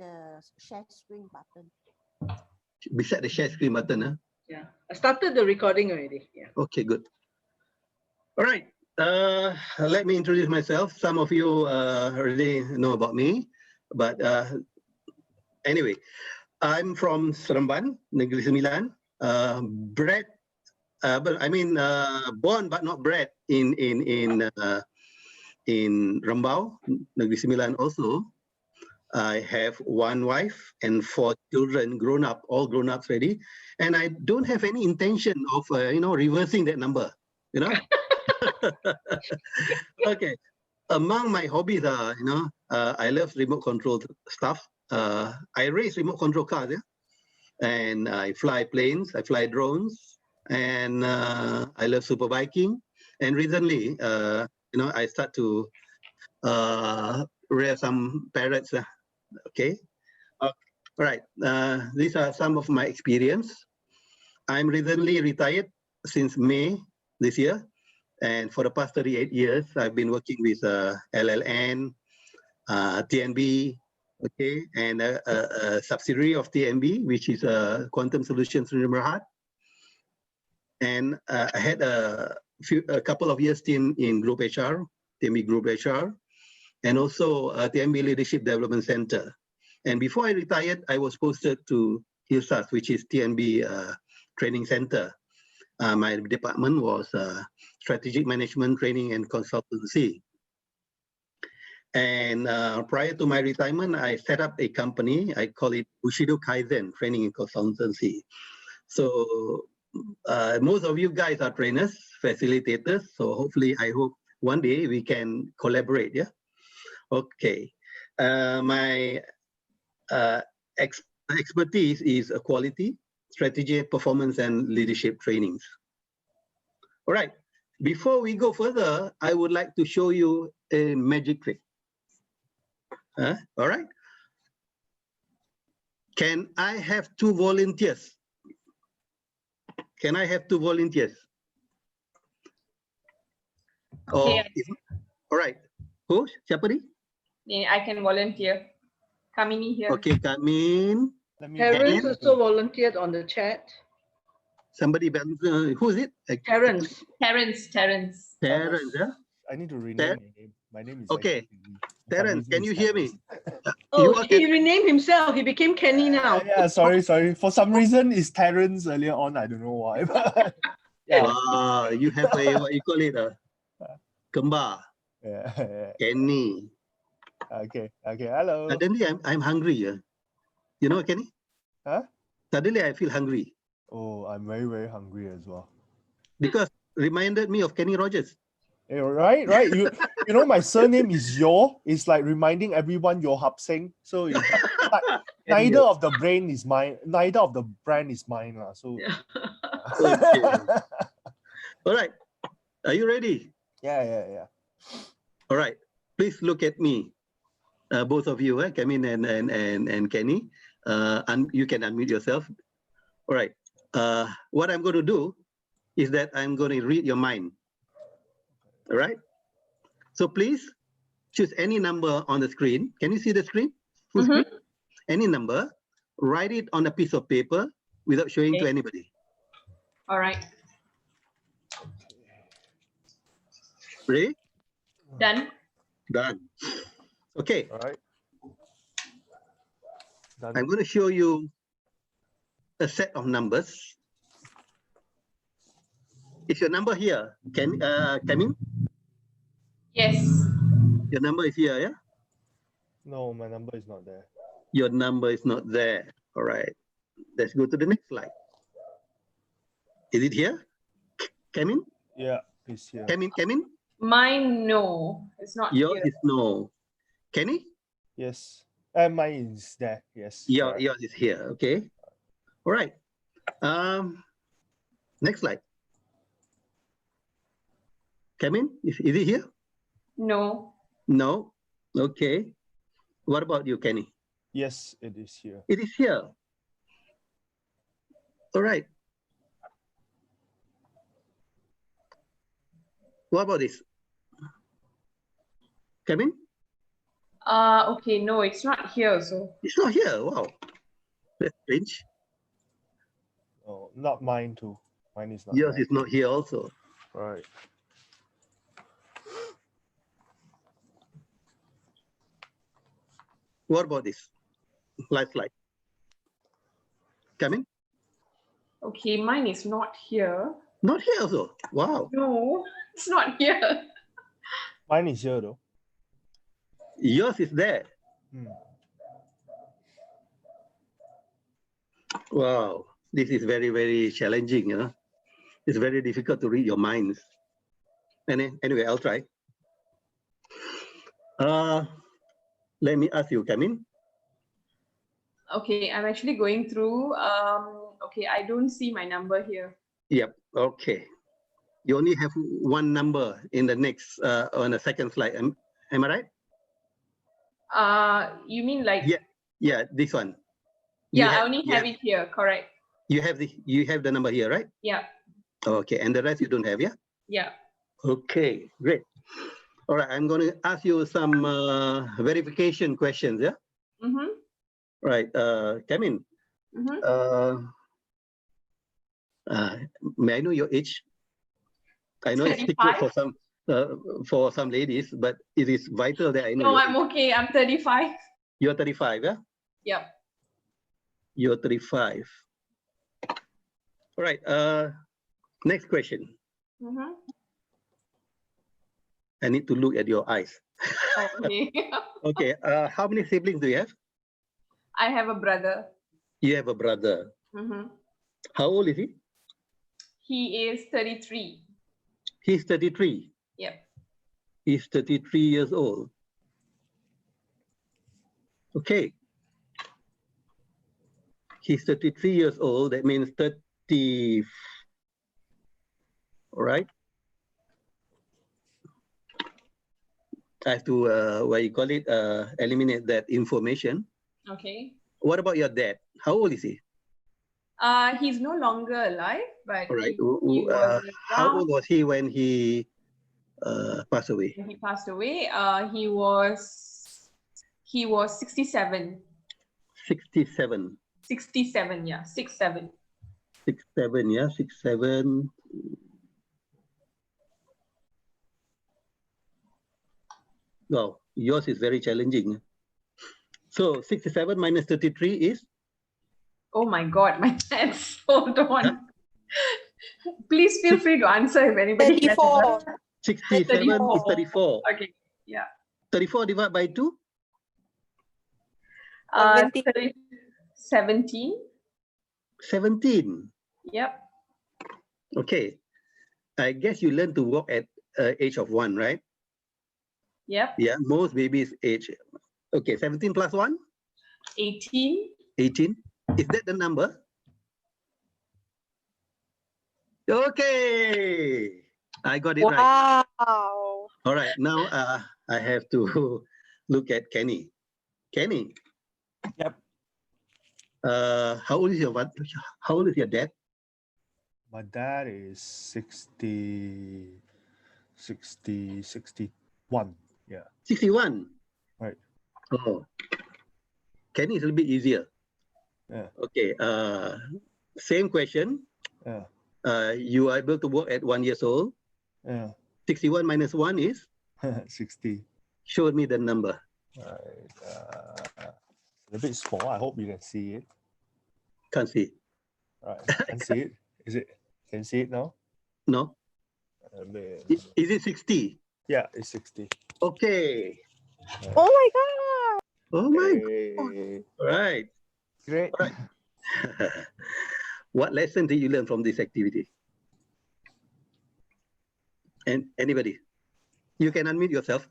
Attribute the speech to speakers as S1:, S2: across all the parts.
S1: the share screen button.
S2: Beside the share screen button, huh?
S3: Yeah, I started the recording already. Yeah.
S2: Okay, good. All right. Let me introduce myself. Some of you already know about me, but anyway, I'm from Seremban, Negeri Sembilan. Bred, but I mean born but not bred in Rembau, Negeri Sembilan also. I have one wife and 4 children, all grown ups already, and I don't have any intention of reversing that number. Okay. Among my hobbies are, I love remote control stuff. I race remote control cars, yeah, and I fly planes, I fly drones, and I love super biking. And recently, I start to rear some parrots. Okay. All right. These are some of my experience. I'm recently retired since May this year. And for the past 38 years, I've been working with LLN, TNB, okay, and a subsidiary of TNB, which is Quantum Solutions in Berhad. And I had a couple of years in Group HR, TNB Group HR, and also TNB Leadership Development Center. And before I retired, I was posted to HILSAS, which is TNB Training Center. My department was Strategic Management Training and Consultancy. And prior to my retirement, I set up a company. I call it Bushido Kaizen Training and Consultancy. So most of you guys are trainers, facilitators. So hopefully, I hope one day we can collaborate. Yeah. Okay. My expertise is quality, strategy, performance, and leadership trainings. All right. Before we go further, I would like to show you a magic trick. All right. Can I have 2 volunteers? Can I have 2 volunteers?
S4: Okay.
S2: All right. Who? Siapa ni?
S4: Yeah, I can volunteer. Kamini here.
S2: Okay, Kamin.
S3: Terence also volunteered on the chat.
S2: Somebody, who is it?
S3: Terence.
S4: Terence.
S2: Terence, yeah?
S5: I need to rename my name. My name is
S2: okay.
S5: actually
S2: Terence, can you hear me?
S3: Oh, he renamed himself. He became Kenny now.
S5: Yeah, sorry. For some reason, it's Terence earlier on. I don't know why. But yeah.
S2: Wow, you have a, what you call it, Kembar.
S5: Yeah.
S2: Kenny.
S5: Okay. Hello.
S2: Suddenly, I'm hungry. You know, Kenny?
S5: Huh?
S2: Suddenly, I feel hungry.
S5: Oh, I'm very, very hungry as well.
S2: Because reminded me of Kenny Rogers.
S5: Yeah, right. You know my surname is Yo. It's like reminding everyone Yo Hap Seng. So it's neither of the brand is mine. So
S2: Okay. All right. Are you ready?
S5: Yeah.
S2: All right. Please look at me. Both of you, Kamin and Kenny. You can unmute yourself. All right. What I'm going to do is that I'm going to read your mind. All right. So please choose any number on the screen. Can you see the screen? Full screen? Any number. Write it on a piece of paper without showing to anybody.
S4: All right.
S2: Ready?
S4: Done.
S2: Done. Okay.
S5: all right. Done.
S2: I'm going to show you a set of numbers. Is your number here? Kamin?
S4: Yes.
S2: Your number is here, yeah?
S5: No, my number is not there.
S2: Your number is not there. All right. Let's go to the next slide. Is it here? Kamin?
S5: Yeah, it's here.
S2: Kamin?
S4: Mine, no. It's not
S2: Yours
S4: here.
S2: is no. Kenny?
S5: Yes. Mine is there. Yes.
S2: Yours is here. Okay. All right. Next slide. Kamin, is it here?
S4: No.
S2: No. Okay. What about you, Kenny?
S5: Yes, it is here.
S2: It is here. All right. What about this? Kamin?
S4: Okay, no, it's not here. So
S2: It's not here. Wow. That's strange.
S5: Oh, not mine too. Mine is not
S2: Yours
S5: there.
S2: is not here also.
S5: Right.
S2: What about this? Last slide. Coming?
S4: okay, mine is not here.
S2: Not here also. Wow.
S4: No, it's not here.
S5: Mine is here though.
S2: Yours is there.
S5: Hmm.
S2: Wow. This is very, very challenging. You know? It's very difficult to read your minds. Anyway, I'll try. Let me ask you, Kamin.
S4: Okay, I'm actually going through. Okay, I don't see my number here.
S2: Yep. Okay. You only have one number in the next on the second slide. Am I right?
S4: You mean like?
S2: Yeah. Yeah. This one.
S4: Yeah, I only have it here. Correct.
S2: You have the number here, right?
S4: Yeah.
S2: Okay. And the rest you don't have, yeah?
S4: Yeah.
S2: Okay. Great. All right. I'm going to ask you some verification questions. Yeah.
S4: Mm-hmm.
S2: Right. Kamin.
S4: Mm-hmm.
S2: May I know your age? I know it's secret for some ladies, but it is vital that I know.
S4: No, I'm okay. I'm 35.
S2: You're 35, yeah?
S4: Yep.
S2: You're 35. All right. Next question.
S4: Mm-hmm.
S2: I need to look at your eyes.
S4: Okay.
S2: Okay. How many siblings do you have?
S4: I have a brother.
S2: You have a brother.
S4: Mm-hmm.
S2: How old is he?
S4: He is 33.
S2: He's 33.
S4: Yep.
S2: He's 33 years old. Okay. He's 33 years old. That means 30. All right. I have to, eliminate that information.
S4: Okay.
S2: What about your dad? How old is he?
S4: He's no longer alive, but
S2: All right.
S4: he was
S2: How
S4: around
S2: old was he when he passed away?
S4: when he passed away. He was 67.
S2: 67.
S4: 67, yeah, 67.
S2: 67, yeah, 67. Wow, yours is very challenging. So 67 minus 33 is?
S4: Oh my God, my chance. Hold on. Please feel free to answer if anybody has
S1: 34.
S2: 67 is 34.
S4: Okay, yeah.
S2: 34 divided by 2?
S4: 17.
S2: 17.
S4: Yep.
S2: Okay. I guess you learn to walk at age of 1, right?
S4: Yep.
S2: Yeah, most babies age. Okay, 17 plus 1?
S4: 18.
S2: 18. Is that the number? Okay. I got it right.
S1: Wow.
S2: All right. Now I have to look at Kenny. Kenny.
S5: Yep.
S2: How old is your dad?
S5: My dad is 61. Yeah.
S2: 61.
S5: Right.
S2: Oh. Kenny is a little bit easier.
S5: Yeah.
S2: Okay. Same question.
S5: Yeah.
S2: You are able to walk at 1 year old.
S5: Yeah.
S2: 61 minus 1 is?
S5: 60.
S2: Show me the number.
S5: Right. A bit small. I hope you can see it.
S2: Can't see.
S5: Right. Can see it. Is it? Can you see it now?
S2: No. Is it 60?
S5: Yeah, it's 60.
S2: Okay.
S1: Oh my God.
S2: Oh my.
S5: Hey.
S2: Right.
S5: Great.
S2: Right. What lesson did you learn from this activity? And anybody? You can unmute yourself.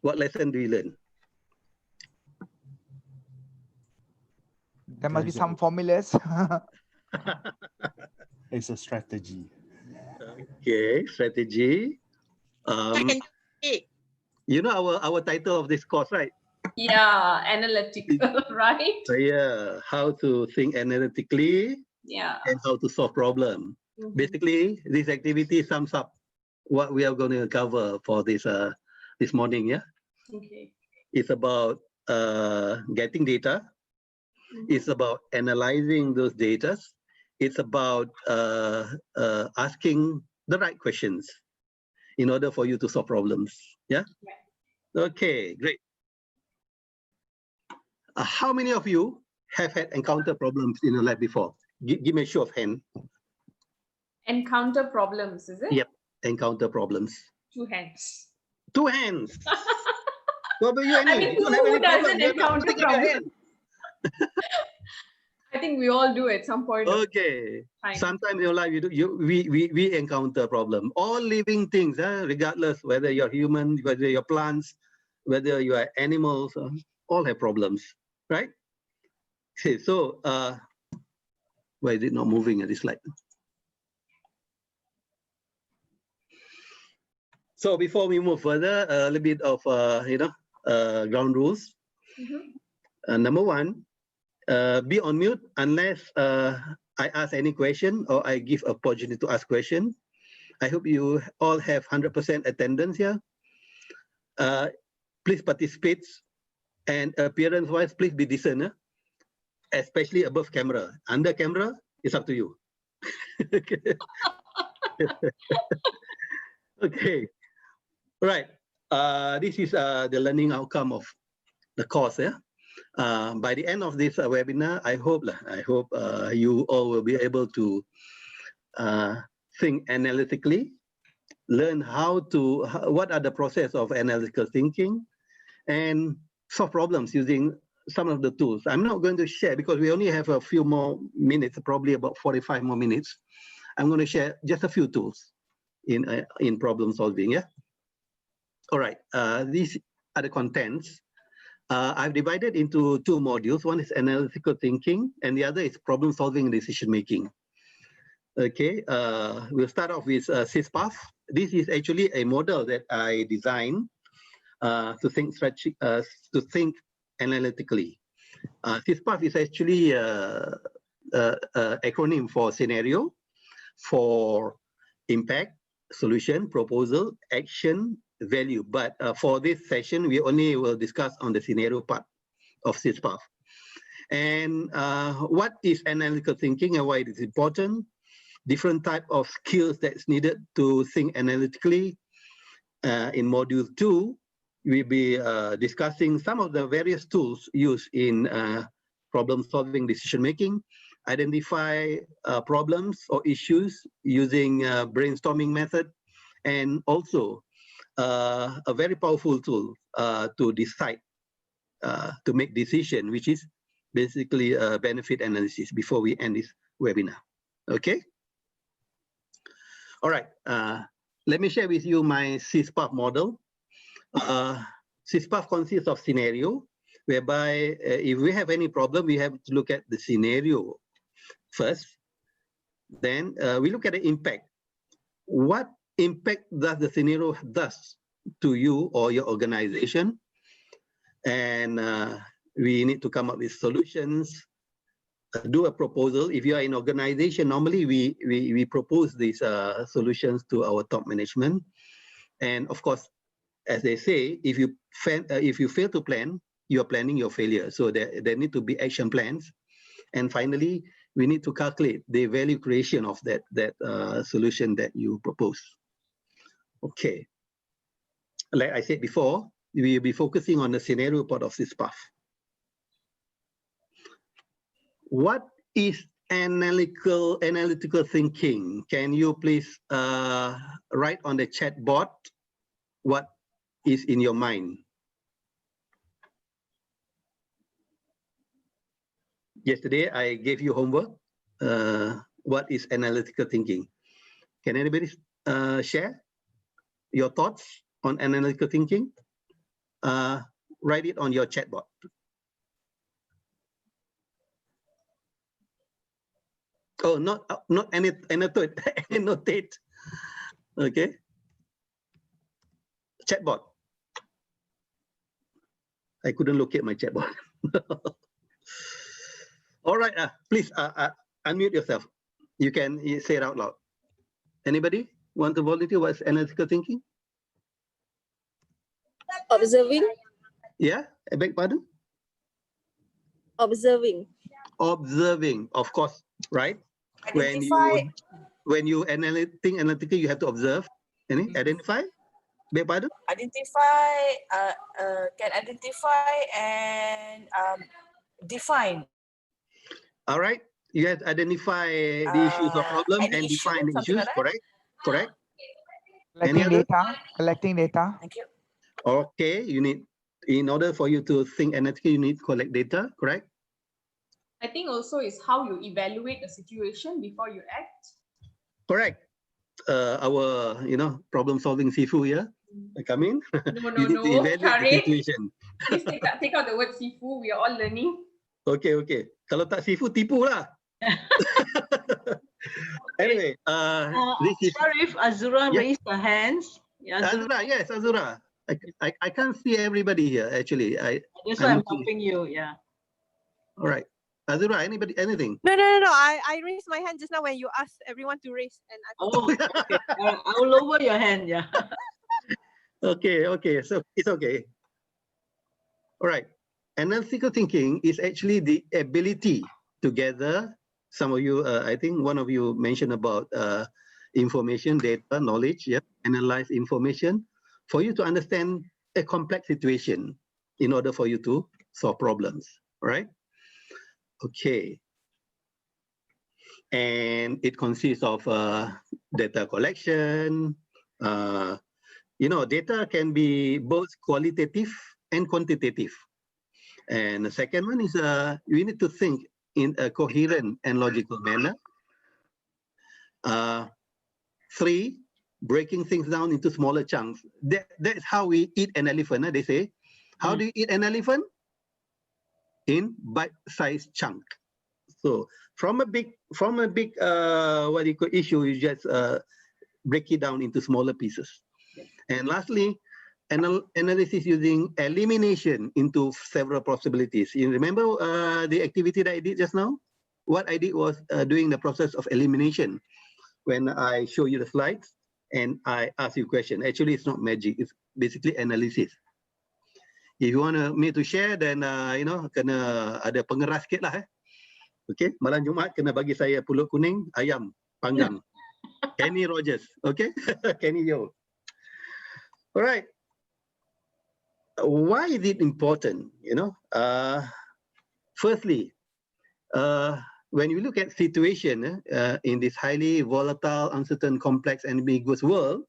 S2: What lesson do you learn?
S6: There must be some formulas.
S5: It's a strategy.
S2: Okay, strategy. You know our title of this course, right?
S4: Yeah, analytical, right?
S2: So yeah, how to think analytically
S4: Yeah.
S2: and how to solve problem.
S4: Mhm.
S2: Basically, this activity sums up what we are going to cover for this this morning. Yeah,
S4: Okay.
S2: it's about getting data. It's about analyzing those data. It's about asking the right questions in order for you to solve problems. Yeah. Okay, great. How many of you have had encountered problems in your life before? Give me a show of hand.
S4: Encounter problems, is it?
S2: Yep, encounter problems.
S4: 2 hands.
S2: 2 hands. What about you,
S4: I
S2: Annie?
S4: mean,
S2: You don't have
S4: who
S2: any problem.
S4: doesn't
S2: You're not
S4: encounter
S2: putting up your hand.
S4: I think we all do at some point.
S2: Okay.
S4: Fine.
S2: Sometimes in your life, we encounter problem. All living things, regardless whether you're human, whether you're plants, whether you are animals, all have problems, right? Okay, so why is it not moving at this slide? So before we move further, a little bit of ground rules. Number 1, be on mute unless I ask any question or I give opportunity to ask question. I hope you all have 100% attendance here. Please participate, and appearance-wise, please be decent, especially above camera. Under camera, it's up to you. Okay, right. This is the learning outcome of the course. Yeah. By the end of this webinar, I hope you all will be able to think analytically, learn what are the process of analytical thinking, and solve problems using some of the tools. I'm not going to share because we only have a few more minutes, probably about 45 more minutes. I'm going to share just a few tools in problem solving. Yeah. All right. These are the contents. I've divided into 2 modules. One is analytical thinking, and the other is problem solving and decision making. Okay, we'll start off with SysPath. This is actually a model that I designed to think analytically. SysPath is actually an acronym for scenario, for impact, solution, proposal, action, value. But for this session, we only will discuss on the scenario part of SysPath. And what is analytical thinking and why it is important? Different type of skills that's needed to think analytically. In module 2, we'll be discussing some of the various tools used in problem solving, decision making, identify problems or issues using brainstorming method, and also a very powerful tool to decide, to make decision, which is basically a benefit analysis before we end this webinar. Okay. All right, let me share with you my SysPath model. SysPath consists of scenario, whereby if we have any problem, we have to look at the scenario first. Then we look at the impact. What impact does the scenario does to you or your organization? And we need to come up with solutions, do a proposal. If you are in organization, normally we propose these solutions to our top management. And of course, as they say, if you fail to plan, you are planning your failure. So there need to be action plans. And finally, we need to calculate the value creation of that solution that you propose. Okay. Like I said before, we will be focusing on the scenario part of SysPath. What is analytical thinking? Can you please write on the chat board what is in your mind? Yesterday, I gave you homework. What is analytical thinking? Can anybody share your thoughts on analytical thinking? Write it on your chat board. Oh, not annotate. Okay. Chatbot. I couldn't locate my chatbot. All right. Please unmute yourself. You can say it out loud. Anybody want to volunteer? What's analytical thinking?
S1: Observing.
S2: Yeah, I beg pardon?
S1: Observing.
S2: Observing, of course, right? When you think analytically, you have to observe. Any identify? Beg pardon?
S6: Can identify and define
S2: All right. You have to identify the issues or problem
S6: any
S2: and
S6: issue,
S2: define the
S6: something
S2: issues.
S6: like that?
S2: Correct. Correct. Any
S7: Collecting
S2: other?
S7: data. Collecting data.
S6: Thank you.
S2: Okay. You need, in order for you to think analytically, you need to collect data. Correct.
S4: I think also is how you evaluate the situation before you act.
S2: Correct. Our problem-solving sifu here. Come in.
S4: No,
S2: You need to evaluate the
S4: Sharif.
S2: situation.
S4: Please take out the word sifu. We are all learning.
S2: Okay, okay. Kalau tak sifu, tipu lah. Anyway, this is
S3: Sharif, Azura
S2: Yeah.
S3: raised her hands. Yeah, Azura,
S2: Azura. Yes, Azura. I can't see everybody here actually.
S3: that's why I'm
S2: looking.
S3: helping you. Yeah.
S2: All right, Azura. Anything?
S1: No. I raised my hand just now when you asked everyone to raise, and I
S3: Oh, okay. I'll lower your hand. Yeah.
S2: Okay. So it's okay. All right. Analytical thinking is actually the ability to gather. Some of you, I think one of you mentioned about information, data, knowledge. Yeah, analyze information for you to understand a complex situation in order for you to solve problems. All right. Okay. And it consists of data collection. Data can be both qualitative and quantitative. And the second one is we need to think in a coherent and logical manner. 3, breaking things down into smaller chunks. That's how we eat an elephant. They say, how do you eat an elephant? In bite-sized chunk. So from a big issue, you just break it down into smaller pieces. And lastly, analysis using elimination into several possibilities. You remember the activity that I did just now? What I did was doing the process of elimination when I show you the slides and I ask you a question. Actually, it's not magic. It's basically analysis. If you want me to share, then kena ada pengeras sikit lah. Okay, malam Jumaat kena bagi saya pulut kuning, ayam panggang. Kenny Rogers, okay? Kenny Yo. All right. Why is it important? Firstly, when you look at situation in this highly volatile, uncertain, complex, and ambiguous world,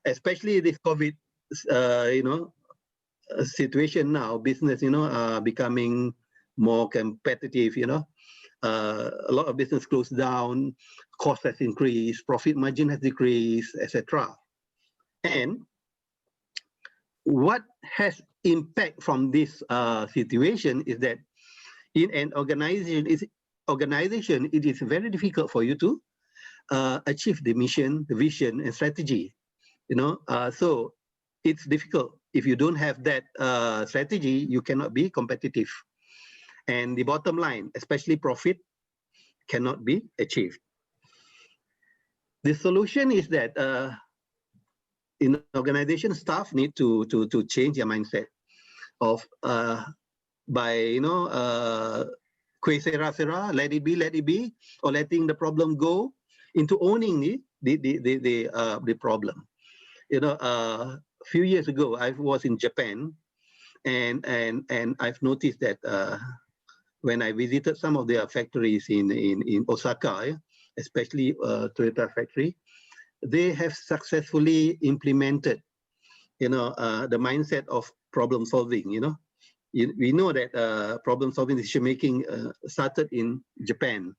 S2: especially this COVID, situation now, business, becoming more competitive. A lot of business closed down, cost has increased, profit margin has decreased, etc. And what has impact from this situation is that in an organization, it is very difficult for you to achieve the mission, the vision, and strategy. So it's difficult. If you don't have that strategy, you cannot be competitive. And the bottom line, especially profit, cannot be achieved. The solution is that in organization, staff need to change their mindset of by que sera, let it be, or letting the problem go, into owning the problem. A few years ago, I was in Japan, and I've noticed that when I visited some of their factories in Osaka, especially Toyota factory, they have successfully implemented, the mindset of problem solving. We know that problem solving, decision making started in Japan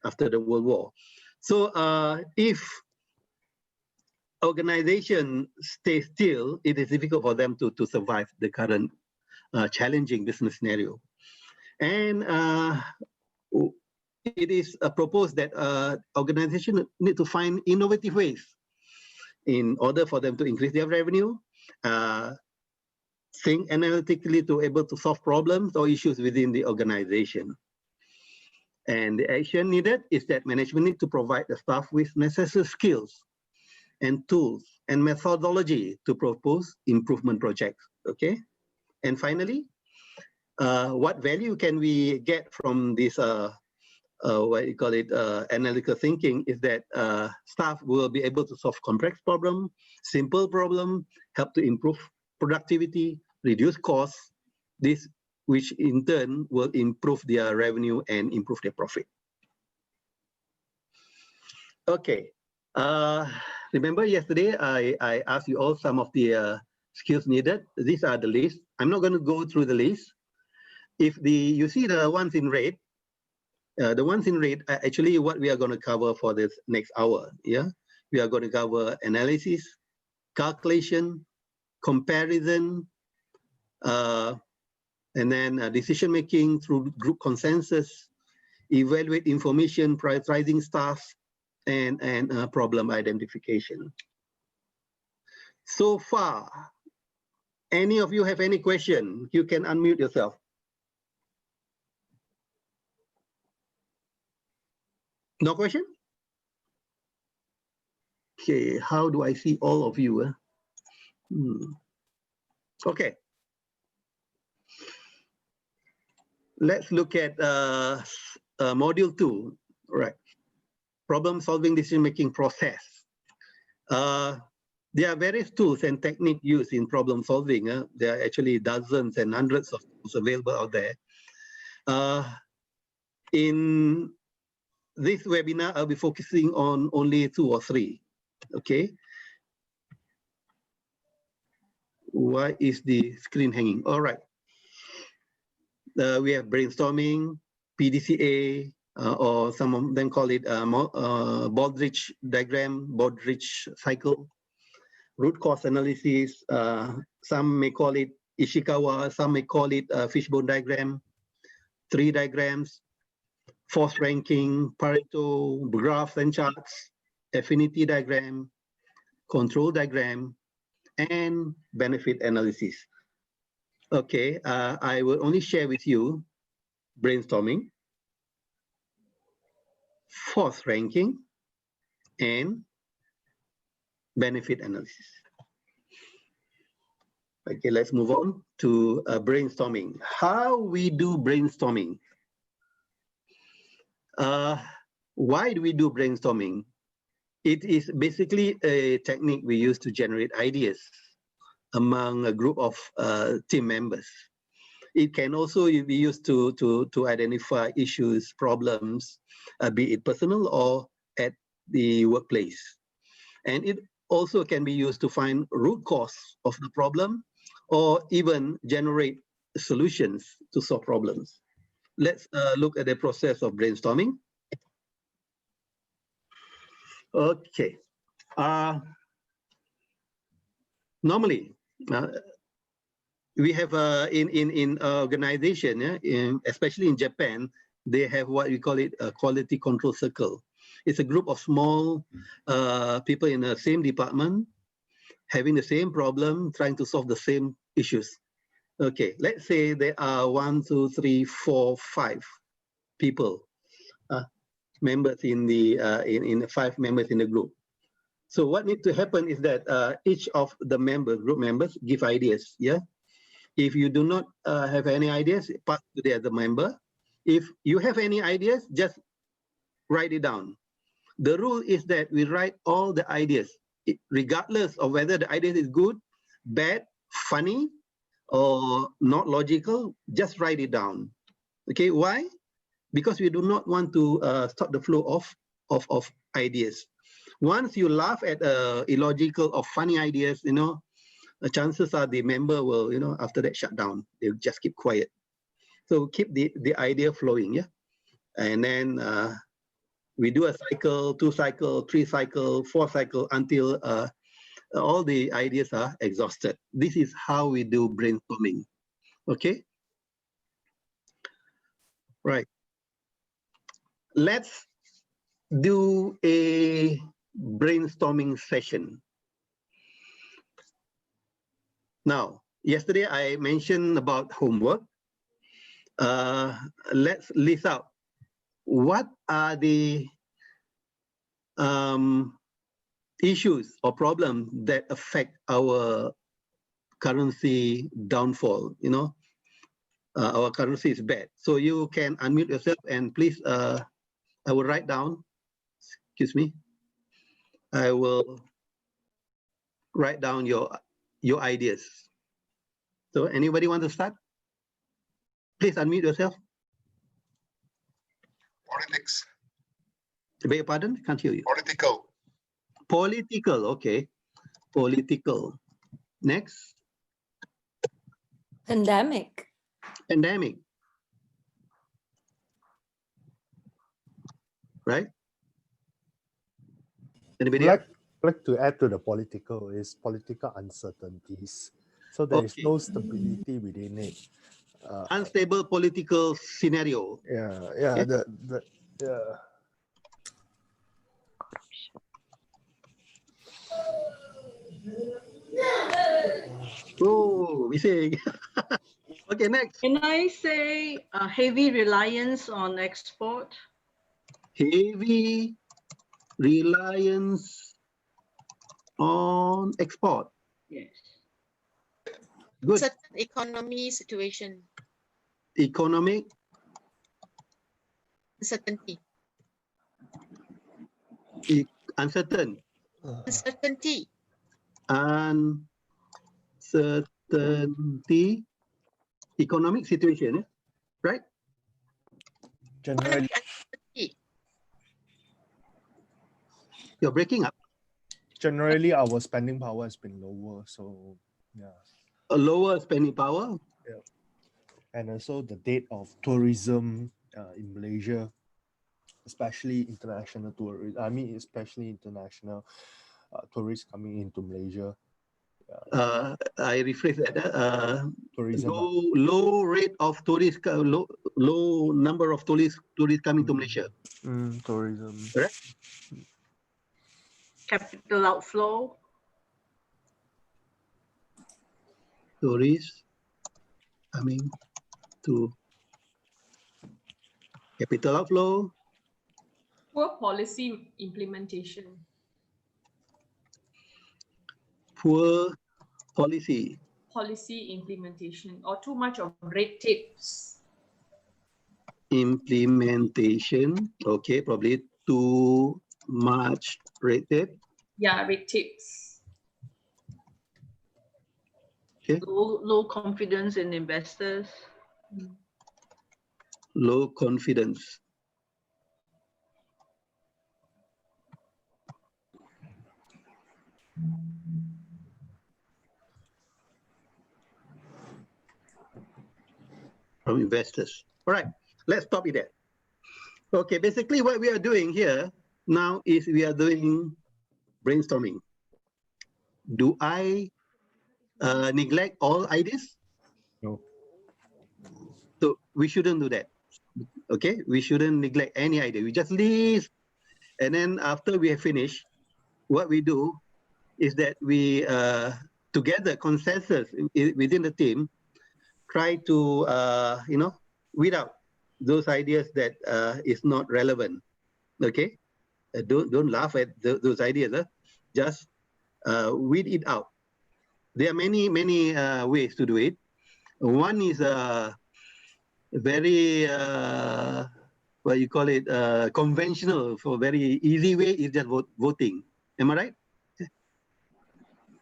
S2: after the World War. So if organization stay still, it is difficult for them to survive the current challenging business scenario. And it is proposed that organizations need to find innovative ways in order for them to increase their revenue, think analytically to able to solve problems or issues within the organization. And the action needed is that management need to provide the staff with necessary skills and tools and methodology to propose improvement projects. Okay, and finally, what value can we get from this what you call it analytical thinking is that staff will be able to solve complex problem, simple problem, help to improve productivity, reduce costs, this which in turn will improve their revenue and improve their profit. Okay, remember yesterday I asked you all some of the skills needed. These are the list. I'm not going to go through the list. If you see the ones in red, the ones in red are actually what we are going to cover for this next hour. Yeah, we are going to cover analysis, calculation, comparison, and then decision making through group consensus, evaluate information, prioritizing staff, and problem identification. So far, any of you have any question? You can unmute yourself. No question? Okay, how do I see all of you? Okay. Let's look at module 2, right? Problem solving decision-making process. There are various tools and techniques used in problem solving. There are actually dozens and hundreds of tools available out there. In this webinar, I'll be focusing on only 2 or 3. Okay. Why is the screen hanging? All right. We have brainstorming, PDCA, or some of them call it Baldrige diagram, Baldrige cycle, root cause analysis. Some may call it Ishikawa, some may call it fishbone diagram, tree diagrams, force ranking, Pareto, graphs and charts, affinity diagram, control diagram, and benefit analysis. Okay, I will only share with you brainstorming, force ranking, and benefit analysis. Okay, let's move on to brainstorming. How we do brainstorming? Why do we do brainstorming? It is basically a technique we use to generate ideas among a group of team members. It can also be used to identify issues, problems, be it personal or at the workplace. And it also can be used to find root cause of the problem or even generate solutions to solve problems. Let's look at the process of brainstorming. Okay. Normally, we have in organization, especially in Japan, they have what we call it a quality control circle. It's a group of small people in the same department, having the same problem, trying to solve the same issues. Okay, let's say there are 1, 2, 3, 4, 5 people, members in the 5 members in the group. So what needs to happen is that each of the group members give ideas. Yeah. If you do not have any ideas, pass to the other member. If you have any ideas, just write it down. The rule is that we write all the ideas, regardless of whether the idea is good, bad, funny, or not logical, just write it down. Okay, why? Because we do not want to stop the flow of ideas. Once you laugh at illogical or funny ideas, the chances are the member will, after that shut down. They'll just keep quiet. So keep the idea flowing, yeah? And then we do a cycle, 2 cycle, 3 cycle, 4 cycle until all the ideas are exhausted. This is how we do brainstorming, okay? Right. Let's do a brainstorming session. Now, yesterday I mentioned about homework. Let's list out what are the issues or problems that affect our currency downfall, our currency is bad. So you can unmute yourself and please, I will write down, excuse me, I will write down your ideas. So anybody want to start? Please unmute yourself.
S7: Politics.
S2: I beg your pardon? Can't hear you.
S7: Political.
S2: Political, okay. Political. Next.
S8: Pandemic.
S2: Pandemic. Right? Anybody else?
S5: Like to add to the political is political uncertainties. So there is no stability within it.
S2: Unstable political scenario.
S5: Yeah.
S2: Okay.
S5: Yeah.
S2: Oh, we say. Okay, next.
S3: Can I say heavy reliance on export?
S2: Heavy reliance on export.
S3: Yes.
S2: Good.
S9: Certain economy situation.
S2: Economic
S9: Uncertainty.
S2: uncertain.
S9: Uncertainty.
S2: Uncertainty. Economic situation, right?
S5: Generally,
S9: Uncertainty.
S2: You're breaking up.
S5: generally our spending power has been lower. So yeah.
S2: A lower spending power.
S5: And also the date of tourism in Malaysia, especially international tourists. I mean, especially international tourists coming into Malaysia.
S2: I rephrase that.
S5: Tourism.
S2: Low rate of tourists, low number of tourists coming to Malaysia.
S5: Tourism.
S2: Correct?
S3: Capital outflow.
S2: Tourists coming to capital outflow.
S4: Poor policy implementation.
S2: Poor policy.
S4: Policy implementation or too much of red tapes.
S2: Implementation. Okay, probably too much red tape.
S4: Yeah, red tapes.
S2: Okay.
S3: Low confidence in investors.
S2: Low confidence. From investors. All right, let's stop it there. Okay, basically what we are doing here now is we are doing brainstorming. Do I neglect all ideas?
S5: No.
S2: So we shouldn't do that. Okay, we shouldn't neglect any idea. We just list, and then after we have finished, what we do is that we together consensus within the team try to weed out those ideas that is not relevant. Okay, don't laugh at those ideas. Just weed it out. There are many ways to do it. One is very what you call it, conventional. For very easy way is just voting. Am I right?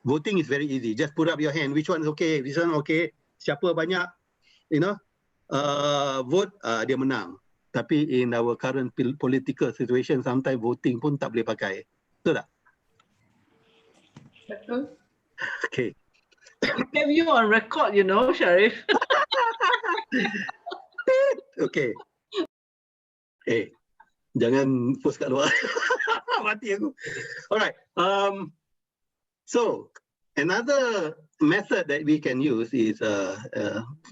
S2: Voting is very easy. Just put up your hand. Which one is okay? Which one okay? Siapa banyak, vote, dia menang. Tapi in our current political situation, sometimes voting pun tak boleh pakai. Betul tak?
S4: Betul.
S2: Okay.
S3: We have you on record, Sharif.
S2: Okay. Jangan post kat luar. Mati aku. Alright. So another method that we can use is,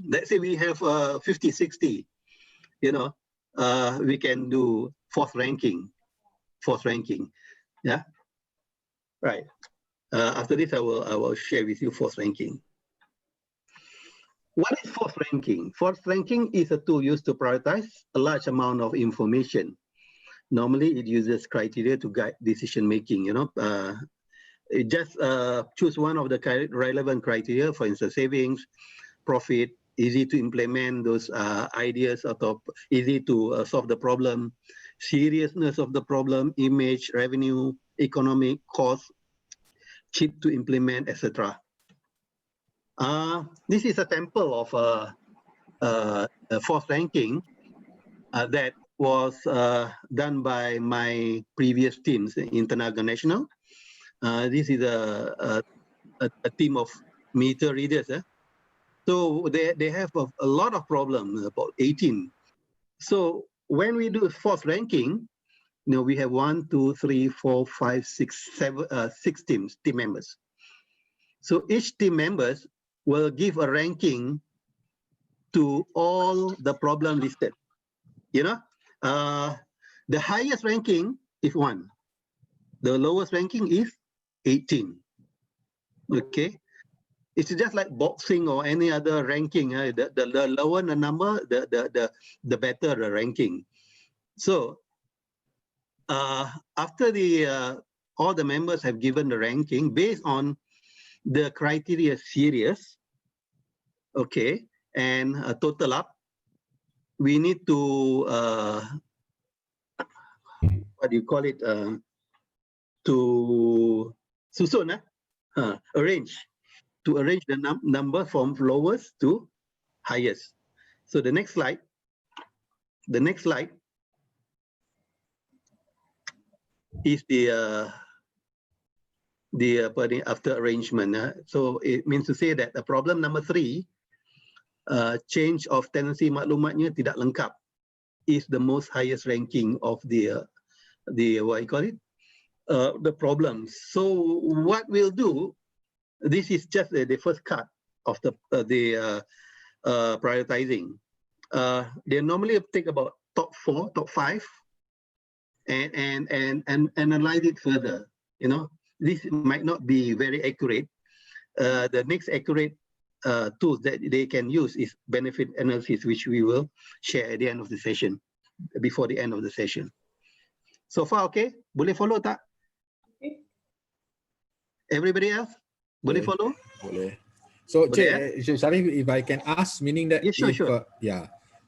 S2: let's say we have 50-60, we can do fourth ranking. Yeah. Right. After this, I will share with you fourth ranking. What is fourth ranking? Fourth ranking is a tool used to prioritize a large amount of information. Normally, it uses criteria to guide decision making. Just choose one of the relevant criteria, for instance, savings, profit, easy to implement those ideas, or easy to solve the problem, seriousness of the problem, image, revenue, economic, cost, cheap to implement, etc. This is a sample of a force ranking that was done by my previous teams, international national. This is a team of meter readers. So they have a lot of problems, about 18. So when we do force ranking, we have 1, 2, 3, 4, 5, 6, 7, 6 team members. So each team members will give a ranking to all the problem listed. The highest ranking is 1. The lowest ranking is 18. Okay. It's just like boxing or any other ranking. The lower the number, the better the ranking. So after all the members have given the ranking based on the criteria series, okay, and total up, we need to what do you call it? To susun, arrange. To arrange the number from lowest to highest. So the next slide is the after arrangement. So it means to say that the problem number 3, change of tendency maklumatnya tidak lengkap, is the most highest ranking of the what you call it, the problems. So what we'll do, this is just the first cut of the prioritizing. They normally take about top 4, top 5, and analyze it further. This might not be very accurate. The next accurate tools that they can use is benefit analysis, which we will share at the end of the session, before the end of the session. So far, okay? Boleh follow tak?
S4: Okay.
S2: Everybody else? Boleh follow?
S7: Boleh. So, Sharif, if I can ask, meaning that
S2: sure.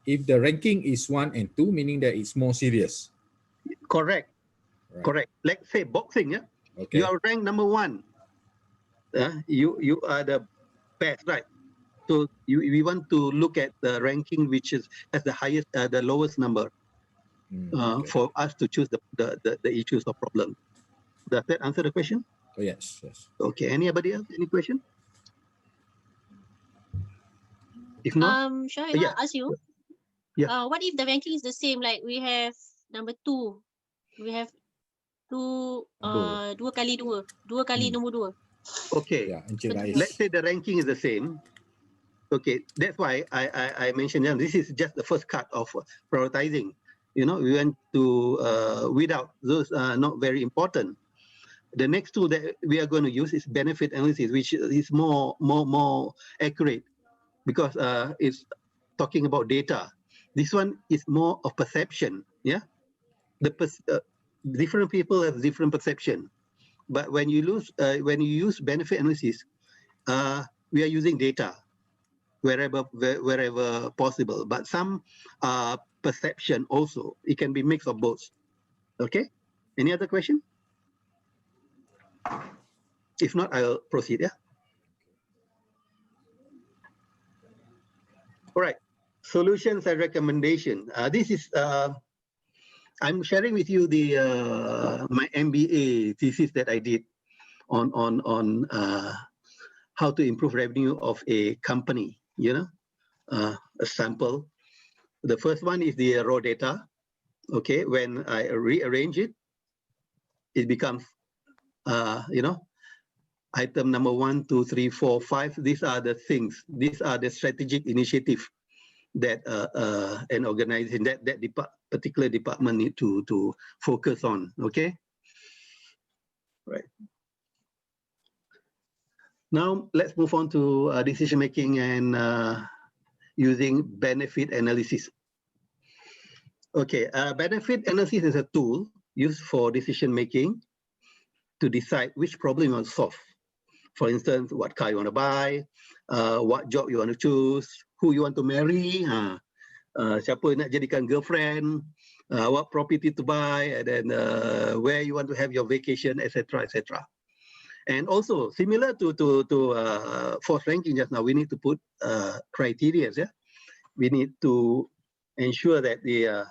S7: If the ranking is 1 and 2, meaning that it's more serious.
S2: Correct.
S7: Right.
S2: Correct. Let's say boxing, yeah?
S7: Okay.
S2: You are ranked number 1. You are the best, right? So we want to look at the ranking which is as the highest, the lowest number,
S7: Okay.
S2: for us to choose the issues or problem. Does that answer the question?
S7: Oh, yes.
S2: Okay. Anybody else? Any question? If not,
S8: Shall I ask you?
S2: Yeah.
S8: What if the ranking is the same? Like we have number 2, we have 2, 2 kali 2, 2 kali nombor 2.
S2: Okay.
S7: Yeah,
S2: Let's say the ranking is the same. Okay, that's why I mentioned this is just the first cut of prioritizing. We want to weed out those not very important. The next tool that we are going to use is benefit analysis, which is more accurate because it's talking about data. This one is more of perception. Yeah, different people have different perception, but when you use benefit analysis, we are using data wherever possible. But some perception also, it can be mix of both. Okay. Any other question? If not, I'll proceed. Yeah. All right. Solutions and recommendation. This is I'm sharing with you my MBA thesis that I did on how to improve revenue of a company. A sample. The first one is the raw data. Okay, when I rearrange it, it becomes item number 1, 2, 3, 4, 5. These are the things. These are the strategic initiative that an organization, that particular department need to focus on. Okay. Right. Now let's move on to decision making and using benefit analysis. Okay, benefit analysis is a tool used for decision making. to decide which problem you want to solve. For instance, what car you want to buy, what job you want to choose, who you want to marry, siapa nak jadikan girlfriend, what property to buy, and then where you want to have your vacation, etc., etc. And also similar to force ranking just now, we need to put criteria. Yeah, we need to ensure that the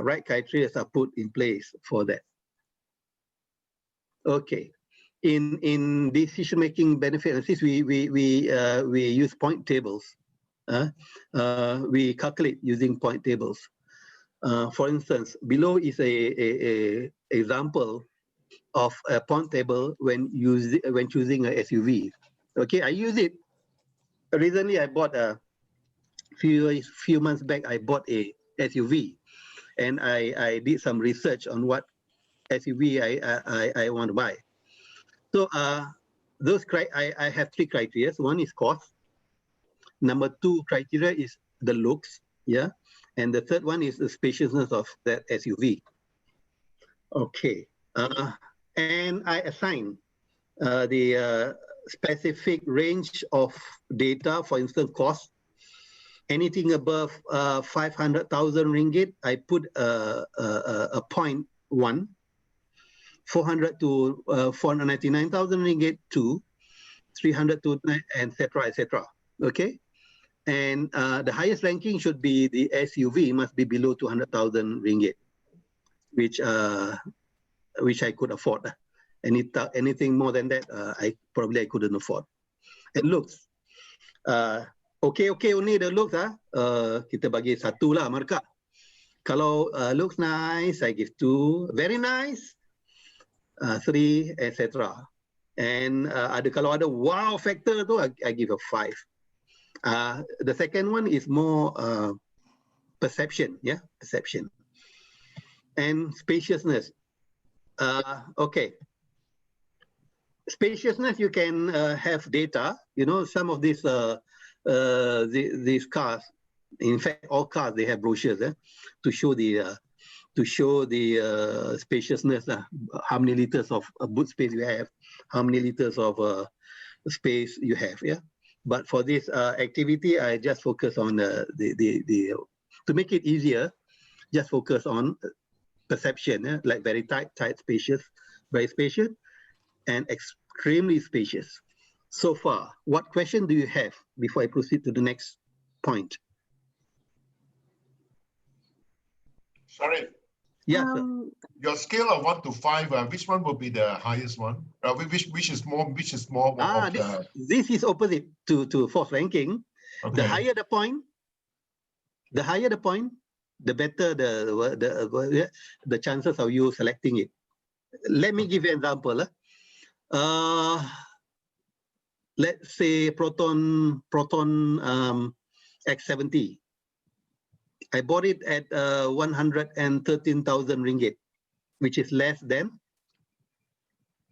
S2: right criteria are put in place for that. Okay, in decision making benefit analysis, we use point tables. We calculate using point tables. For instance, below is a example of a point table when choosing a SUV. Okay, I use it recently. I bought a few months back. I bought a SUV, and I did some research on what SUV I want to buy. So I have three criteria. One is cost. Number two criteria is the looks, yeah, and the third one is the spaciousness of that SUV. Okay, and I assign the specific range of data. For instance, cost. Anything above 500,000 ringgit, I put a 0.1. 400 to 499,000 ringgit, 2, 300 to etc., etc. Okay, and the highest ranking should be the SUV must be below 200,000 ringgit, which I could afford. Anything more than that, I couldn't afford. And looks, okay only the looks, kita bagi 1 lah markah. Kalau looks nice, I give 2. Very nice, 3, etc. And kalau ada wow factor tu, I give a 5. The second one is more perception, yeah, perception. And spaciousness. Okay. Spaciousness, you can have data. You know, some of these cars, in fact, all cars, they have brochures to show the spaciousness, how many liters of boot space you have, how many liters of space you have. Yeah, but for this activity, I just focus on to make it easier. Just focus on perception, like very tight, spacious, very spacious, and extremely spacious. So far, what question do you have before I proceed to the next point?
S10: Sharif.
S2: Yes,
S10: your scale of 1 to 5, which one will be the highest one? Which is more?
S2: This is opposite to force ranking. Okay. The higher the point, the better the chances of you selecting it. Let me give you an example. Let's say Proton X70. I bought it at 113,000 ringgit, which is less than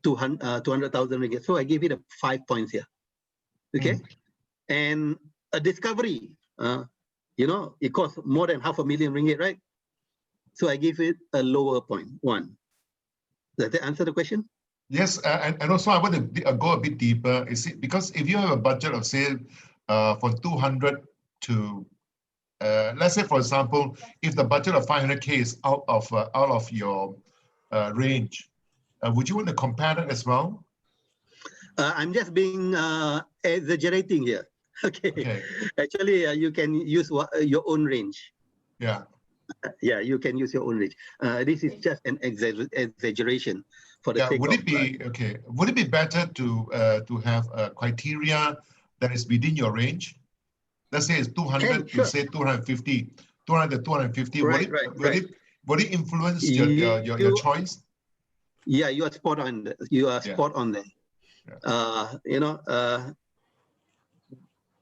S2: 200,000 ringgit. So I give it a 5 points here. Okay, and a Discovery, you know, it costs more than 500,000 ringgit, right? So I give it a lower point, 1. Does that answer the question?
S10: Yes, and also I want to go a bit deeper. Is it because if you have a budget of say from 200 to let's say, for example, if the budget of 500K is out of your range, would you want to compare that as well?
S2: I'm just being exaggerating here. Okay. Actually, you can use your own range.
S10: Yeah.
S2: Yeah, you can use your own range. This is just an exaggeration for the sake
S10: would
S2: of,
S10: it be okay? Would it be better to have a criteria that is within your range? Let's say it's 200 to say 250, 200 to 250.
S2: Right,
S10: would it influence your choice?
S2: Yeah, you are spot on. You are spot on there. Yeah. You know,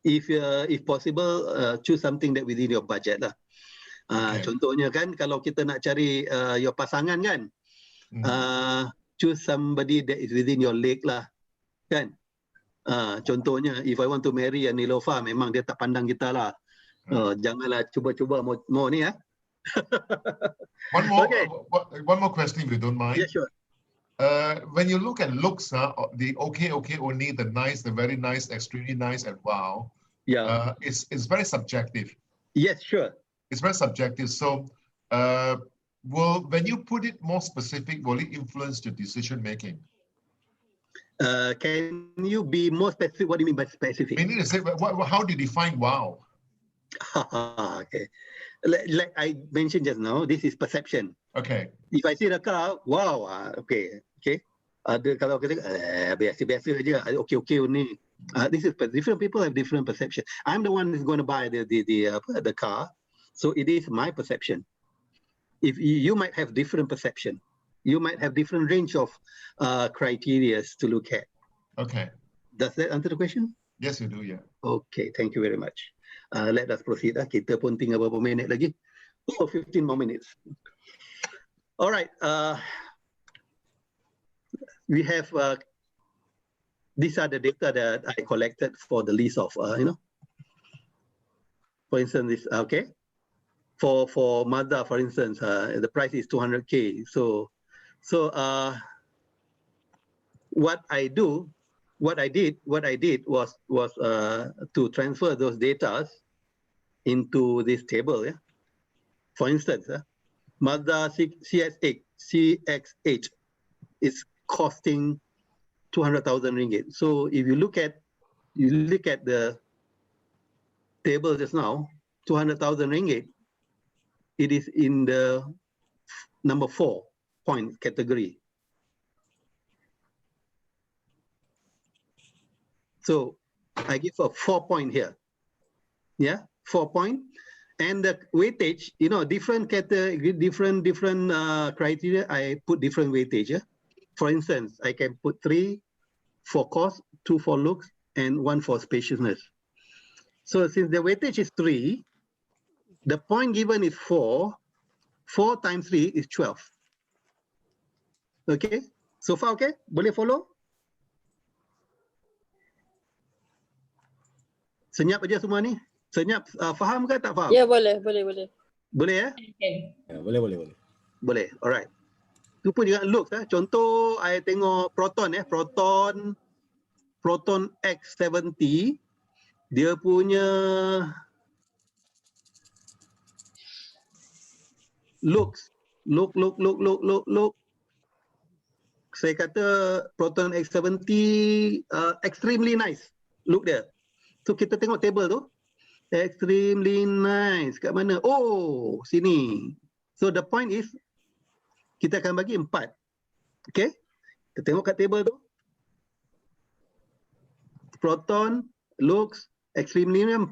S2: if possible, choose something that within your budget lah. Contohnya kan, kalau kita nak cari your pasangan kan, choose somebody that is within your league lah, kan? Contohnya, if I want to marry a Nilofa, memang dia tak pandang kita lah. Janganlah cuba-cuba mau ni ya.
S10: One more question if you don't mind.
S2: Yeah, sure.
S10: when you look at looks, the okay only, the nice, the very nice, extremely nice, and wow,
S2: Yeah.
S10: It's very subjective.
S2: Yes, sure.
S10: It's very subjective. So, when you put it more specific, will it influence your decision making?
S2: Can you be more specific? What do you mean by specific?
S10: Meaning to say, how do you define wow?
S2: Okay. Like I mentioned just now, this is perception.
S10: Okay.
S2: If I see the car, wow, okay. Ada kalau kita biasa-biasa aja, okay ni. This is different people have different perception. I'm the one who's going to buy the car, so it is my perception. If you might have different perception, you might have different range of criteria to look at.
S10: Okay.
S2: Does that answer the question?
S10: Yes, you do. Yeah.
S2: Okay, thank you very much. Let us proceed. Kita pun tinggal berapa minit lagi? Oh, 15 more minutes. All right. We have these are the data that I collected for the list of for instance, this okay. For Mazda, for instance, the price is 200K. So what I did was to transfer those data into this table. Yeah. For instance, Mazda CX-8 is costing 200,000 ringgit. So if you look at the table just now, 200,000 ringgit, it is in the number 4 point category. So I give a 4 point here. Yeah, 4 point. And the weightage, different category, different criteria, I put different weightage. Yeah? For instance, I can put 3 for cost, 2 for looks, and 1 for spaciousness. So since the weightage is 3, the point given is 4. 4 times 3 is 12. Okay? So far okay? Boleh follow? Senyap aja semua ni? Senyap, faham ke tak faham?
S1: Ya, boleh.
S2: Boleh ya?
S7: Ya, boleh.
S2: Boleh, alright. Tu pun juga looks. Contoh, I tengok Proton. Proton X70. Dia punya looks. Look. Saya kata Proton X70 extremely nice. Look dia. So kita tengok table tu. Extremely nice. Kat mana? Oh, sini. So the point is, kita akan bagi 4. Okay? Kita tengok kat table tu. Proton, looks, extremely 4.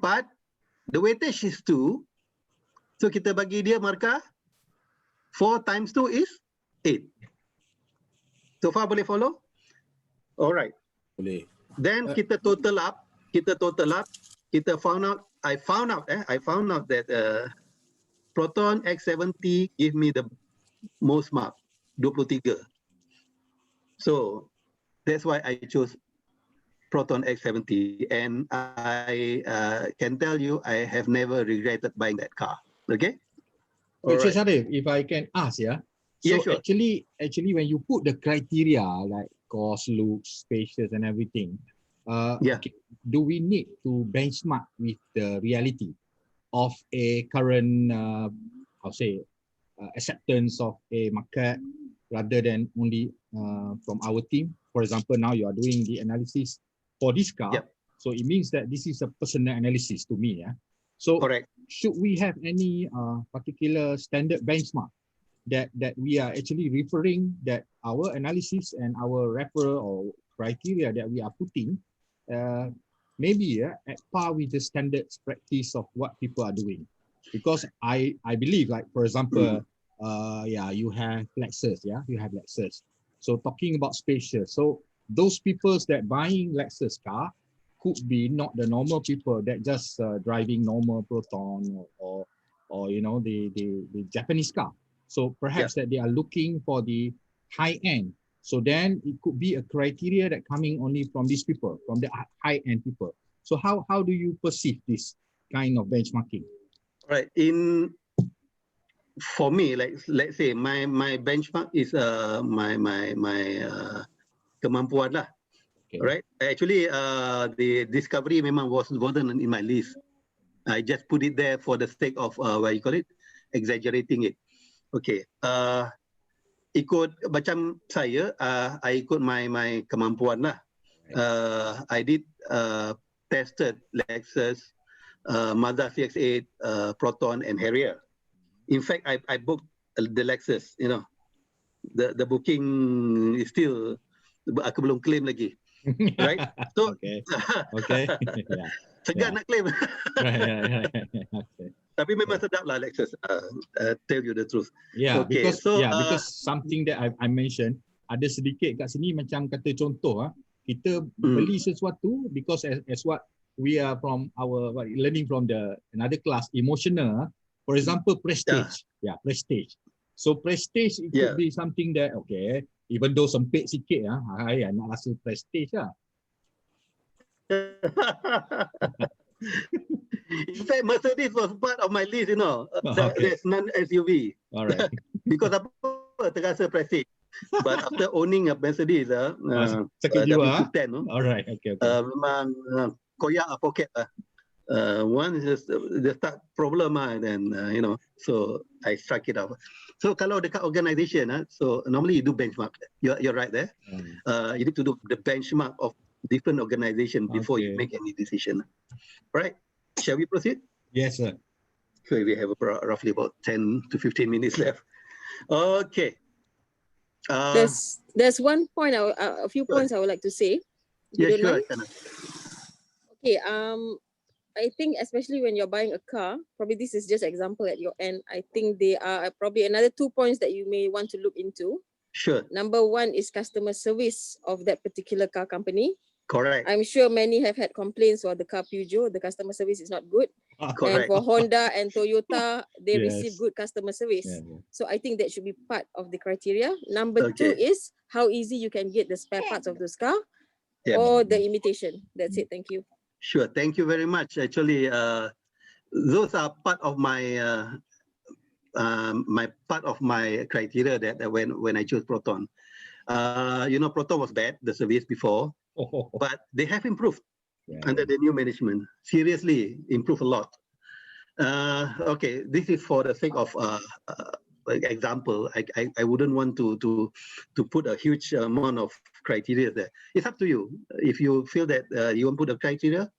S2: The weightage is 2. So kita bagi dia markah 4 times 2 is 8. So far boleh follow? Alright.
S7: Boleh.
S2: Then kita total up. I found out that Proton X70 give me the most mark, 23. So that's why I chose Proton X70, and I can tell you I have never regretted buying that car. Okay.
S7: So Sharif, if I can ask, yeah. So
S2: yeah, sure.
S7: actually, when you put the criteria like cost, looks, spacious, and everything, do we need to benchmark with the reality of a current, acceptance of a market rather than only from our team? For example, now you are doing the analysis for this car.
S2: Yep.
S7: So it means that this is a personal analysis to me. Yeah. So
S2: correct.
S7: Should we have any particular standard benchmark that we are actually referring that our analysis and our referral or criteria that we are putting maybe at par with the standard practice of what people are doing? Because I believe, like, for example, you have Lexus, you have Lexus. So talking about spacious, so those people that buying Lexus car could be not the normal people that just driving normal Proton or the Japanese car. So perhaps that they are looking for the high end. So then it could be a criteria that coming only from these people, from the high end people. So how do you perceive this kind of benchmarking?
S2: Right. In for me, like let's say my benchmark is my kemampuan lah.
S7: Okay.
S2: Right? Actually, the discovery memang wasn't in my list. I just put it there for the sake of what you call it, exaggerating it. Okay. Ikut macam saya, I ikut my kemampuan lah. I did tested Lexus, Mazda CX-8, Proton, and Harrier. In fact, I booked the Lexus. You know, the booking is still, aku belum claim lagi. Right? So,
S7: okay. Okay. Yeah.
S2: segan nak claim.
S7: Right. Okay.
S2: Tapi memang sedap lah Lexus. Tell you the truth.
S7: Yeah,
S2: Okay,
S7: because something that I mentioned, ada sedikit kat sini macam kata contoh, kita beli sesuatu because as what we are from our learning from the another class, emotional. For example, prestige. Yeah, prestige. So prestige it could be something that okay, even though sempit sikit nak rasa prestige lah.
S2: In fact, Mercedes was part of my list, you know. There's non-SUV.
S7: All right.
S2: Because apa terasa prestige. But after owning a Mercedes,
S7: sakit jiwa.
S2: W10,
S7: All right. Okay.
S2: memang koyak pocket lah. One is the start problem then you know, so I strike it out. So kalau dekat organisation, so normally you do benchmark. You're right there. You need to do the benchmark of different organization before you make any decision. Right? Shall we proceed?
S7: Yes, sir.
S2: So we have roughly about 10 to 15 minutes left. Okay.
S11: There's one point, a few points I would like to say.
S2: Yeah, sure.
S11: Okay. I think especially when you're buying a car, probably this is just example at your end. I think there are probably another 2 points that you may want to look into.
S2: Sure.
S11: Number one is customer service of that particular car company.
S2: Correct.
S11: I'm sure many have had complaints for the car Peugeot. The customer service is not good.
S2: Correct.
S11: And for Honda and Toyota, they
S7: Yes.
S11: receive good customer service.
S7: Yeah.
S11: So I think that should be part of the criteria. Number two is how easy you can get the spare parts of those car or the imitation. That's it. Thank you.
S2: Sure. Thank you very much. Actually, those are part of my my criteria that when I chose Proton. You know, Proton was bad, the service before, but they have improved under the new management. Seriously, improved a lot. Okay, this is for the sake of example. I wouldn't want to put a huge amount of criteria there. It's up to you. If you feel that you want to put a criteria,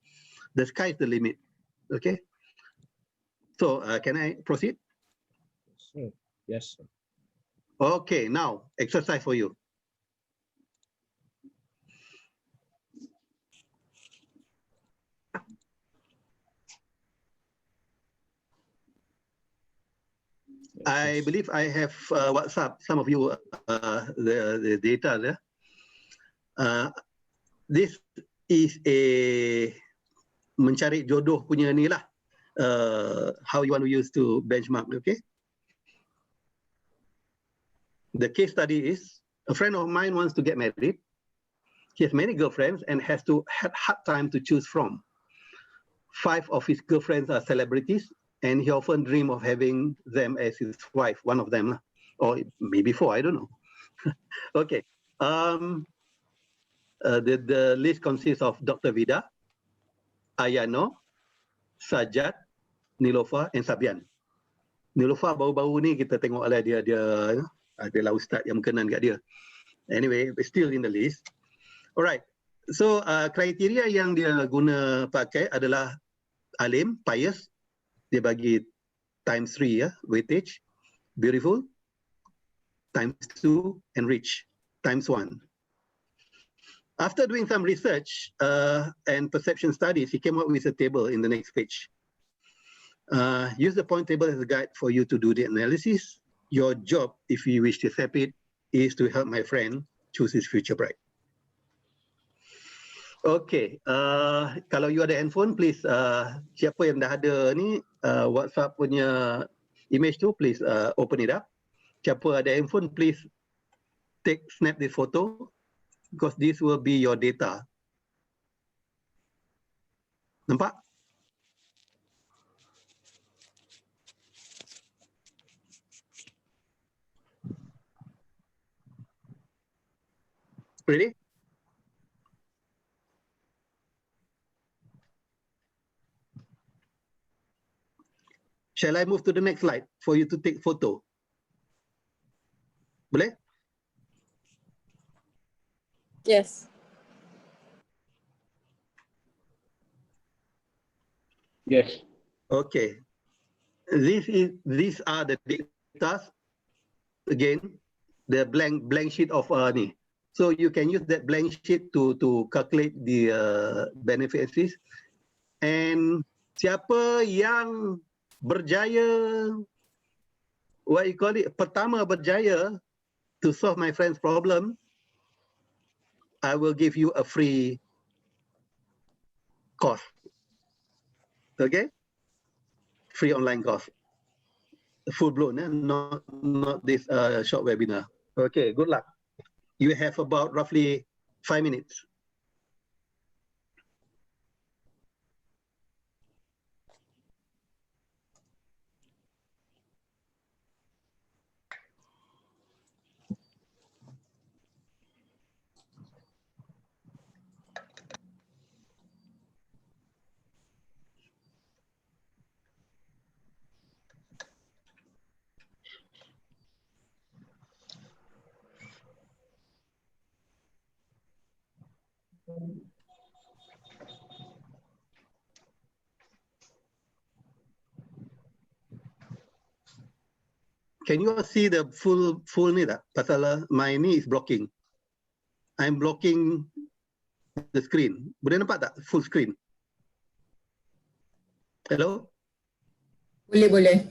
S2: the sky is the limit. Okay. So can I proceed?
S7: Sure. Yes, sir.
S2: Okay, now exercise for you. I believe I have WhatsApp some of you the data there. This is a mencari jodoh punya ni lah. How you want to use to benchmark, okay? The case study is a friend of mine wants to get married. He has many girlfriends and has hard time to choose from. 5 of his girlfriends are celebrities, and he often dream of having them as his wife, one of them, or maybe 4, I don't know. Okay. The list consists of Dr. Vida, Ayano, Sajat, Nilofa, and Sabian. Nilofa baru-baru ni kita tengok lah dia adalah ustaz yang berkenan kat dia. Anyway, still in the list. Alright. So kriteria yang dia guna pakai adalah alim, pious. Dia bagi times 3 weightage, beautiful, times 2, and rich, times 1. After doing some research and perception studies, he came up with a table in the next page. Use the point table as a guide for you to do the analysis. Your job, if you wish to accept it, is to help my friend choose his future bride. Okay, kalau you ada handphone, please, siapa yang dah ada ni, WhatsApp punya image tu, please open it up. Siapa ada handphone, please snap this photo, because this will be your data. Nampak? Ready? Shall I move to the next slide for you to take photo? Boleh?
S11: Yes.
S12: Yes.
S2: Okay. These are the data. Again, the blank sheet of ni. So you can use that blank sheet to calculate the benefits. And siapa yang berjaya, what you call it, pertama berjaya to solve my friend's problem, I will give you a free course. Okay? Free online course. Full blown, not this short webinar. Okay, good luck. You have about roughly 5 minutes. Can you see the full ni tak? Pasal my ni is blocking. I'm blocking the screen. Boleh nampak tak full screen? Hello?
S13: Boleh.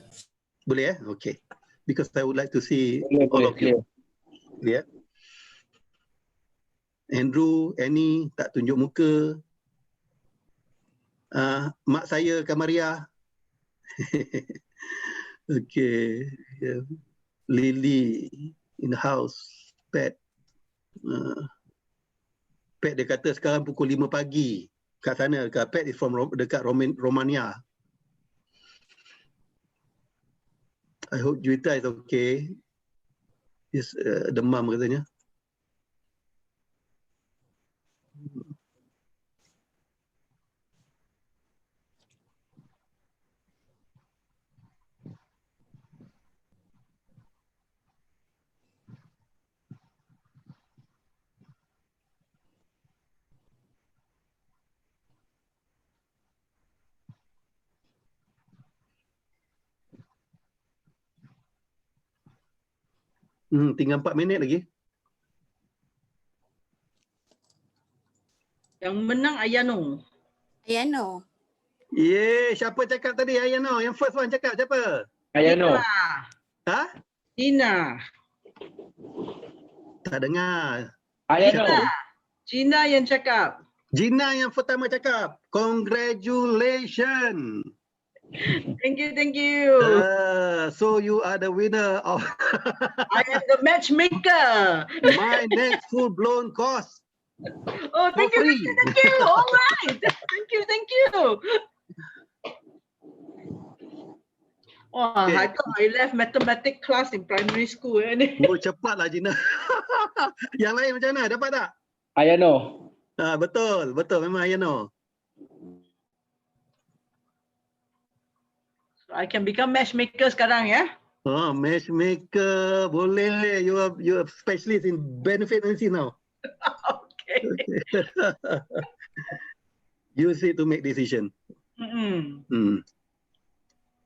S2: Boleh Okay. Because I would like to see
S12: Boleh,
S2: all of you.
S12: clear.
S2: Yeah. Andrew, Annie tak tunjuk muka. Mak saya Kamaria. Okay. Yeah. Lily in the house. Pat. Pat dia kata sekarang pukul 5 pagi. Kat sana. Pat is from dekat Romania. I hope Juwita is okay. Is demam katanya. Tinggal 4 minit lagi.
S3: Yang menang Ayano.
S13: Ayano.
S2: Siapa cakap tadi Ayano? Yang first one cakap siapa?
S12: Ayano.
S2: Ha?
S3: Gina.
S2: Tak dengar.
S12: Ayano.
S3: Gina yang cakap.
S2: Gina yang pertama cakap. Congratulations.
S3: Thank you.
S2: So you are the winner of
S3: I am the matchmaker.
S2: my next full-blown course.
S3: Oh, thank you. All right. Thank you. Oh,
S2: Okay.
S3: I thought I left mathematics class in primary school.
S2: Oh, cepatlah Gina. Yang lain macam mana? Dapat tak?
S12: Ayano.
S2: Betul. Memang Ayano.
S3: So I can become matchmaker sekarang ya.
S2: Oh, matchmaker. Boleh. You are specialist in benefit analysis now.
S3: Okay.
S2: Use it to make decision.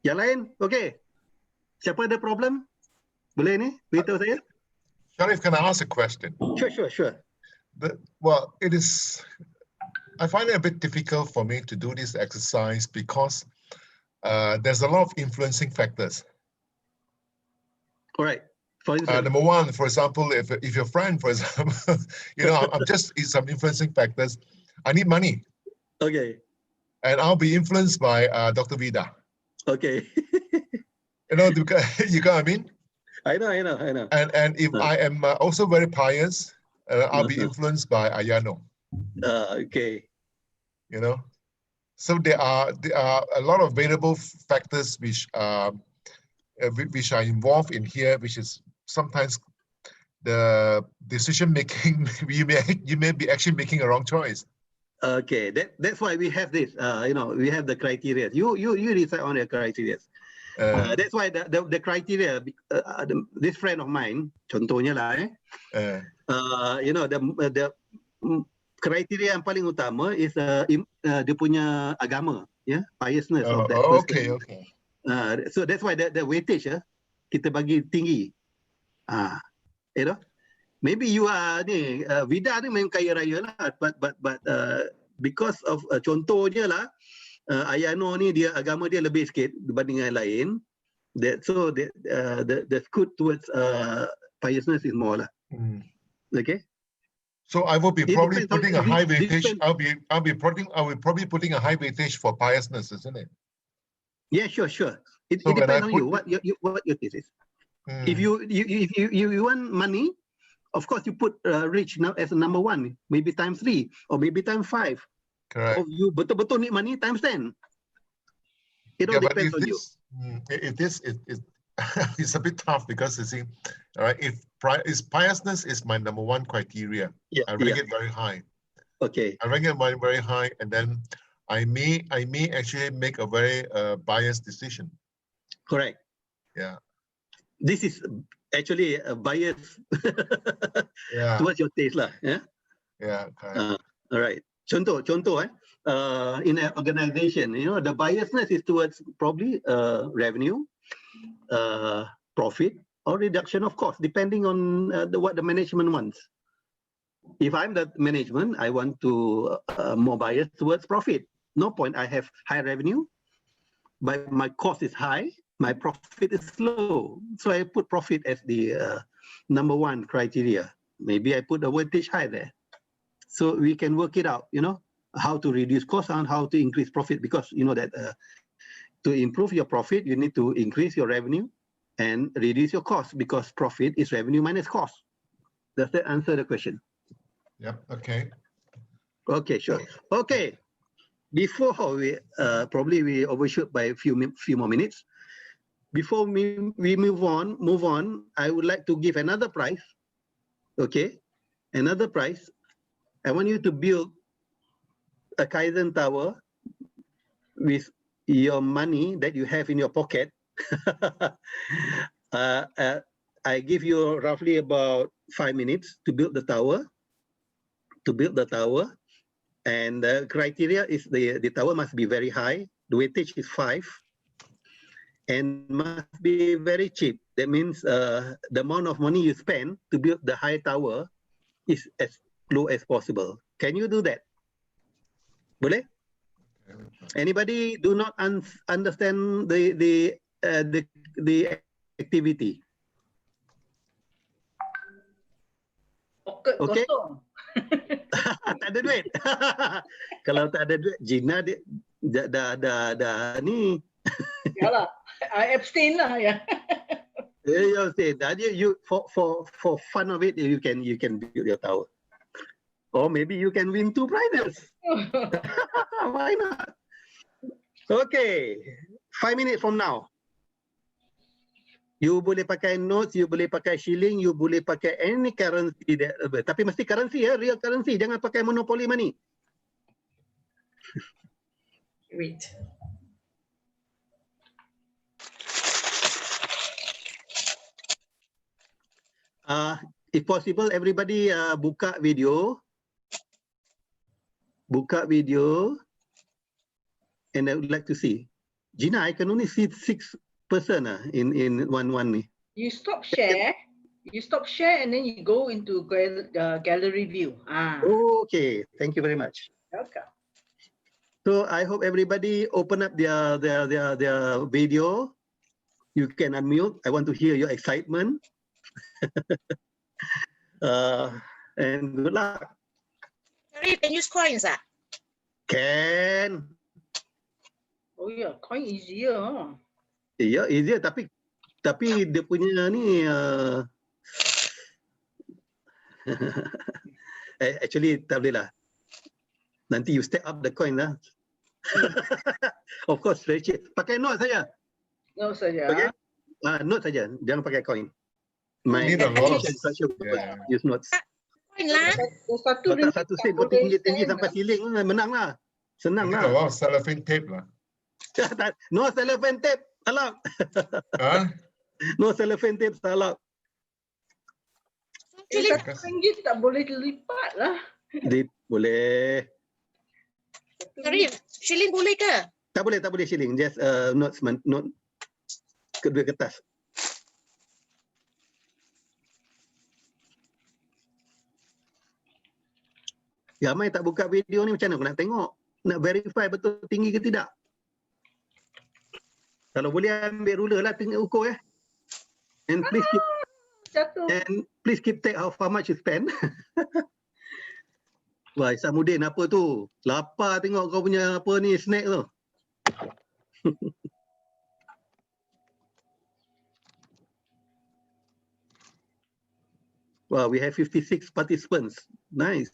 S2: Yang lain? Okay. Siapa ada problem? Boleh ni? Beritahu saya.
S10: Sharif, can I ask a question?
S2: Sure.
S10: Well, I find it a bit difficult for me to do this exercise because there's a lot of influencing factors.
S2: All right. For instance,
S10: number one, for example, if your friend, for example, I'm just in some influencing factors. I need money.
S2: Okay.
S10: And I'll be influenced by Dr. Vida.
S2: Okay.
S10: You know what I mean?
S2: I know.
S10: And if I am also very pious, I'll be influenced by Ayano.
S2: Okay.
S10: So there are a lot of variable factors which are involved in here, which is sometimes the decision making, you may be actually making a wrong choice.
S2: Okay, that's why we have this. We have the criteria. You decide on the criteria. That's why the criteria. This friend of mine, contohnya lah, the criteria yang paling utama is dia punya agama, piousness of that person.
S10: Okay.
S2: So that's why the weightage kita bagi tinggi. Maybe you are ni Vida ni memang kaya raya lah, but because of contohnya lah, Ayano ni dia agama dia lebih sikit dibanding yang lain. So the scoot towards piousness is more lah. Okay.
S10: So I will be probably putting a high weightage. I will probably putting a high weightage for piousness, isn't it?
S2: Yeah, sure. It depends on you. What your thesis. If you want money, of course you put rich now as a number 1, maybe times 3 or maybe times 5.
S10: Correct.
S2: Or you betul-betul need money times 10. It all depends on you.
S10: It's a bit tough because you see, all right, if piousness is my number 1 criteria, I rank it very high.
S2: Okay.
S10: I rank it very high, and then I may actually make a very biased decision.
S2: Correct.
S10: Yeah.
S2: This is actually a bias towards your taste lah.
S10: Yeah. Correct.
S2: All right. Contoh in an organization, the biasness is towards probably revenue, profit, or reduction of cost, depending on what the management wants. If I'm the management, I want to more biased towards profit. No point I have high revenue, but my cost is high, my profit is low. So I put profit as the number 1 criteria. Maybe I put the weightage high there. So we can work it out, how to reduce cost and how to increase profit, because you know that to improve your profit, you need to increase your revenue and reduce your cost, because profit is revenue minus cost. Does that answer the question?
S10: Yep. Okay.
S2: Okay, sure. Okay. Before we probably we overshoot by a few more minutes. Before we move on, I would like to give another prize. Okay, another prize. I want you to build a Kaizen tower with your money that you have in your pocket. I give you roughly about 5 minutes to build the tower. And the criteria is the tower must be very high. The weightage is 5, and must be very cheap. That means the amount of money you spend to build the high tower is as low as possible. Can you do that? Boleh? Anybody do not understand the activity? Okay. Tak ada duit. Kalau tak ada duit, Gina dia dah ni.
S3: Yalah, I abstain lah ya.
S2: You abstain. You for fun of it, you can build your tower. Or maybe you can win 2 prizes. Why not? Okay, 5 minutes from now. You boleh pakai notes, you boleh pakai shilling, you boleh pakai any currency. Tapi mesti currency real currency. Jangan pakai monopoly money.
S3: Wait.
S2: If possible, everybody buka video. And I would like to see. Gina, I can only see 6 person in one ni.
S3: You stop share and then you go into gallery view.
S2: Okay, thank you very much.
S3: Okay.
S2: So I hope everybody open up their video. You can unmute. I want to hear your excitement. And good luck.
S9: Sharif, can use coins
S2: Can.
S3: Oh yeah, coin easier. Huh?
S2: Ya, easier, tapi dia punya ni actually tak boleh lah. Nanti you step up the coin lah. Of course, very cheap. Pakai note saja.
S3: Note saja.
S2: Okay? Note saja, jangan pakai coin. My
S10: Need a lot of,
S2: instruction
S10: yeah.
S2: use notes.
S9: Coin lah.
S2: Kau tak satu sen, kau tinggi sampai ceiling, menang lah. Senang
S10: Need a
S2: lah.
S10: lot of cellophane tape lah.
S2: No cellophane tape, allowed.
S10: Huh?
S2: No cellophane tape, allowed.
S3: RM1 tak boleh lipat lah.
S2: Boleh.
S9: Sharif, shilling boleh ke?
S2: Tak boleh shilling. Just notes, note kedua kertas. Ramai tak buka video ni, macam mana aku nak tengok? Nak verify betul tinggi ke tidak? Kalau boleh ambil ruler lah, tengok ukur . And please keep take how much you spend. Wah, Isamuddin apa tu? Lapar tengok kau punya apa ni snack tu. Wow, we have 56 participants. Nice.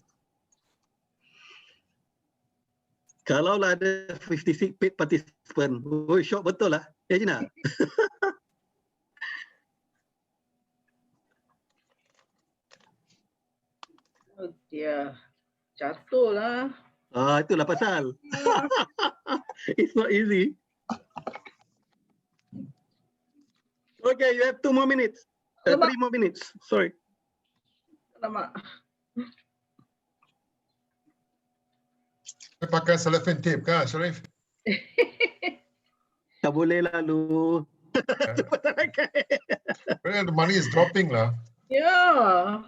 S2: Kalau lah ada 56 paid participant, shock betul lah. Ya Gina?
S3: Oh dia, jatuh lah.
S2: Itulah pasal. It's not easy. Okay, you have 2 more minutes. 3 more minutes. Sorry.
S3: Alamak.
S10: Pakai cellophane tape kah, Sharif?
S2: Tak boleh lah lu.
S10: The money is dropping lah.
S3: Yeah.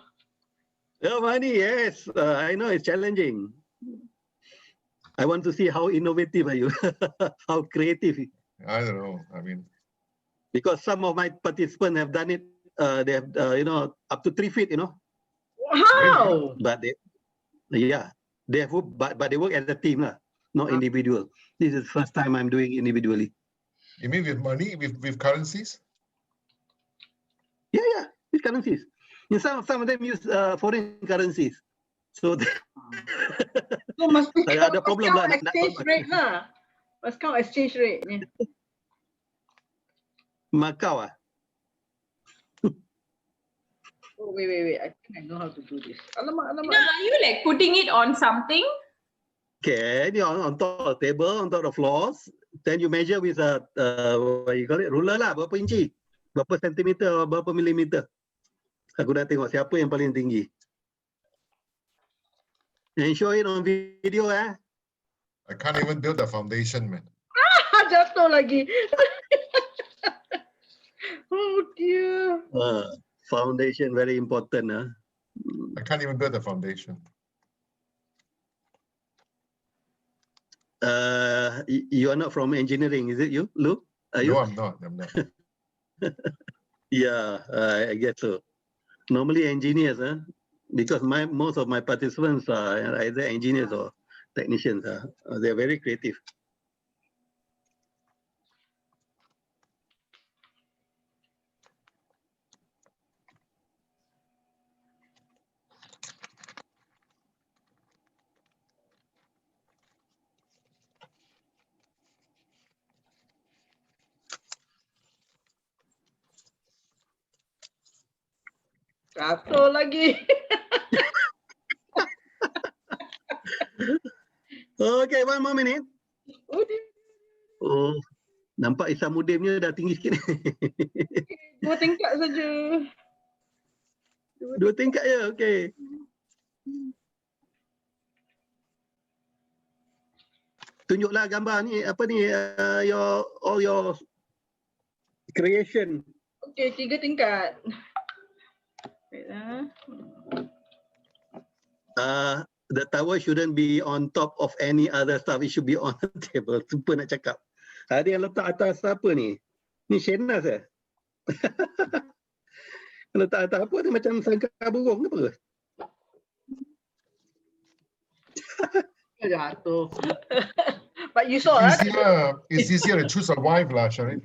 S2: Oh, money, yes. I know it's challenging. I want to see how innovative are you, how creative.
S10: I don't know. I mean,
S2: because some of my participants have done it. They have, up to 3 feet.
S3: Wow.
S2: But they have, but they work as a team lah, not individual. This is the first time I'm doing individually.
S10: You mean with money, with currencies?
S2: Yeah, with currencies. And some of them use foreign currencies. So,
S3: so must be
S2: ada problem lah.
S3: Exchange rate lah. Must count exchange rate.
S2: Macau ah.
S3: Oh, wait. I think I know how to do this. Alamak.
S4: No, are you like putting it on something?
S2: Okay, on top of the table, on top of the floors. Then you measure with a, what you call it, ruler lah. Berapa inci? Berapa sentimeter, berapa milimeter. Aku dah tengok siapa yang paling tinggi. And show it on video
S10: I can't even build a foundation, man.
S3: Jatuh lagi. Oh dear.
S2: Foundation very important.
S10: I can't even build a foundation.
S2: You are not from engineering, is it you, Lu? Are you?
S10: No, I'm not.
S2: Yeah, I guess so. Normally engineers, because most of my participants are either engineers or technicians. They're very creative.
S3: Jatuh lagi.
S2: Okay, 1 more minute. Oh, nampak Isamuddin dah tinggi sikit.
S3: 2 tingkat saja.
S2: 2 tingkat je, okay. Tunjuklah gambar ni, apa ni, all your creation.
S3: Okay, 3 tingkat.
S2: The tower shouldn't be on top of any other stuff. It should be on the table. Super nak cakap. Ada yang letak atas apa ni? Ni Shenas eh? Letak atas apa ni macam sangka burung ke apa?
S3: Jatuh. But you saw
S10: it's easier to choose a wife lah, Sharif.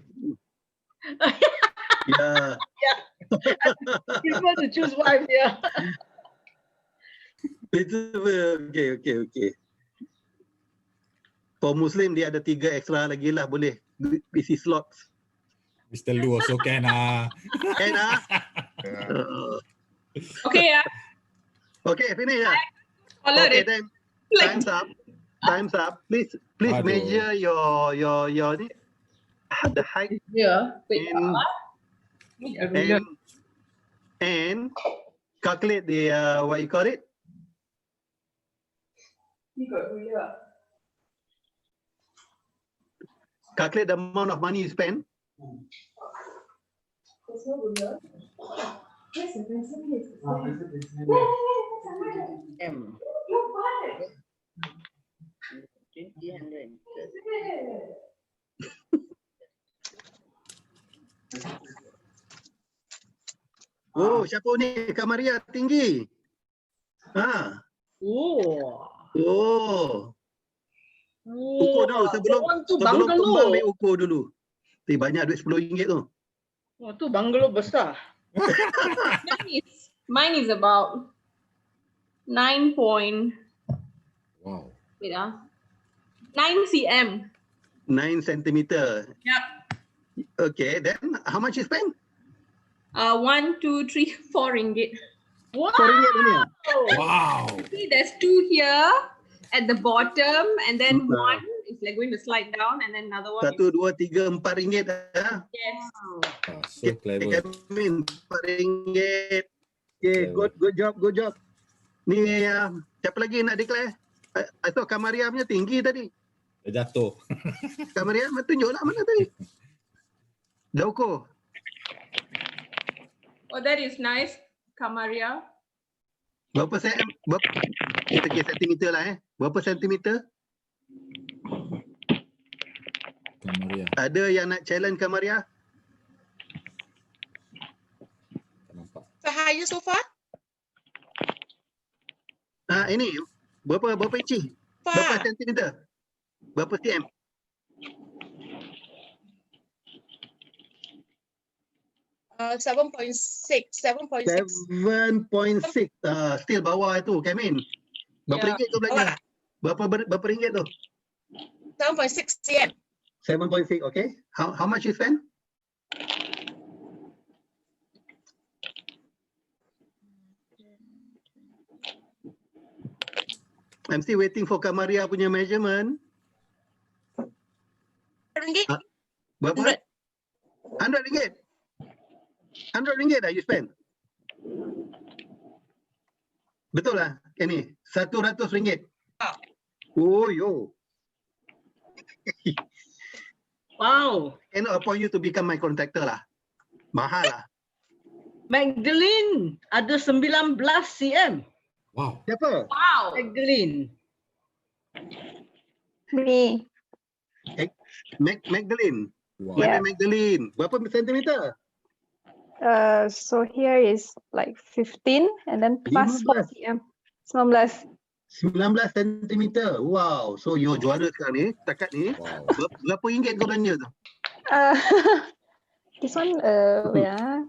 S2: Yeah.
S3: Prefer to choose wife, yeah.
S2: Okay. For Muslim dia ada 3 extra lagi lah, boleh isi slots.
S7: Mr. Lu also can.
S2: Can
S4: Okay, yeah.
S2: Okay, finish lah.
S4: Follow
S2: Okay,
S4: it.
S2: then
S4: Like-
S2: time's up. Time's up. Please
S14: Aduh.
S2: measure your ni, the height
S4: Yeah. Wait,
S2: and calculate the what you call it? Calculate the amount of money you spend.
S3: M. 20, 100.
S2: Oh, siapa ni? Kak Maria tinggi. Ha.
S3: Oh.
S2: Oh. Ukur dulu sebelum
S3: bungalow.
S2: tumbang ambil ukur dulu. Banyak duit RM10 tu.
S3: Oh, tu bungalow besar.
S4: Mine is about 9 point.
S14: Wow.
S4: Wait, 9 cm.
S2: 9 centimeter.
S4: Yep.
S2: Okay, then how much you spend?
S4: 1, 2, 3, 4 ringgit.
S3: Wow.
S2: RM4 only.
S14: Wow.
S4: See, there's 2 here at the bottom, and then one is like going to slide down, and then another one.
S2: 1, 2, 3, RM4.
S4: Yes.
S14: So clever.
S2: RM4. Okay, good job. Ni siapa lagi nak declare? I thought Kak Maria punya tinggi tadi.
S14: Dah jatuh.
S2: Kak Maria tunjuklah mana tadi. Dah ukur.
S4: Oh, that is nice, Kamaria.
S2: Berapa kita kira sentimeter lah Berapa sentimeter?
S14: Kamaria.
S2: Ada yang nak challenge Kak Maria?
S9: So highest so far?
S2: Ini berapa inci? Berapa sentimeter? Berapa cm?
S9: 7.6.
S2: 7.6. Still bawah itu, Kamin. Berapa ringgit tu belanja? Berapa ringgit tu?
S9: 7.6 cm.
S2: 7.6, okay. How much you spend? I'm still waiting for Kak Maria punya measurement.
S9: Ringgit.
S2: Berapa? 100 ringgit. 100 ringgit dah you spend. Betul lah, ini 100 ringgit. Oh yo.
S3: Wow.
S2: Cannot appoint you to become my contractor lah. Mahal lah.
S3: Magdalene ada 19 cm.
S14: Wow.
S2: Siapa?
S4: Wow.
S3: Magdalene.
S15: Me.
S2: Magdalene.
S15: Wow.
S2: Madam Magdalene. Berapa sentimeter?
S15: So here is like 15 and then plus 4 cm. 19.
S2: 19 sentimeter. Wow. So you juara sekarang ni, takat ni. Wow. Berapa ringgit kau belanja tu?
S15: This one, yeah.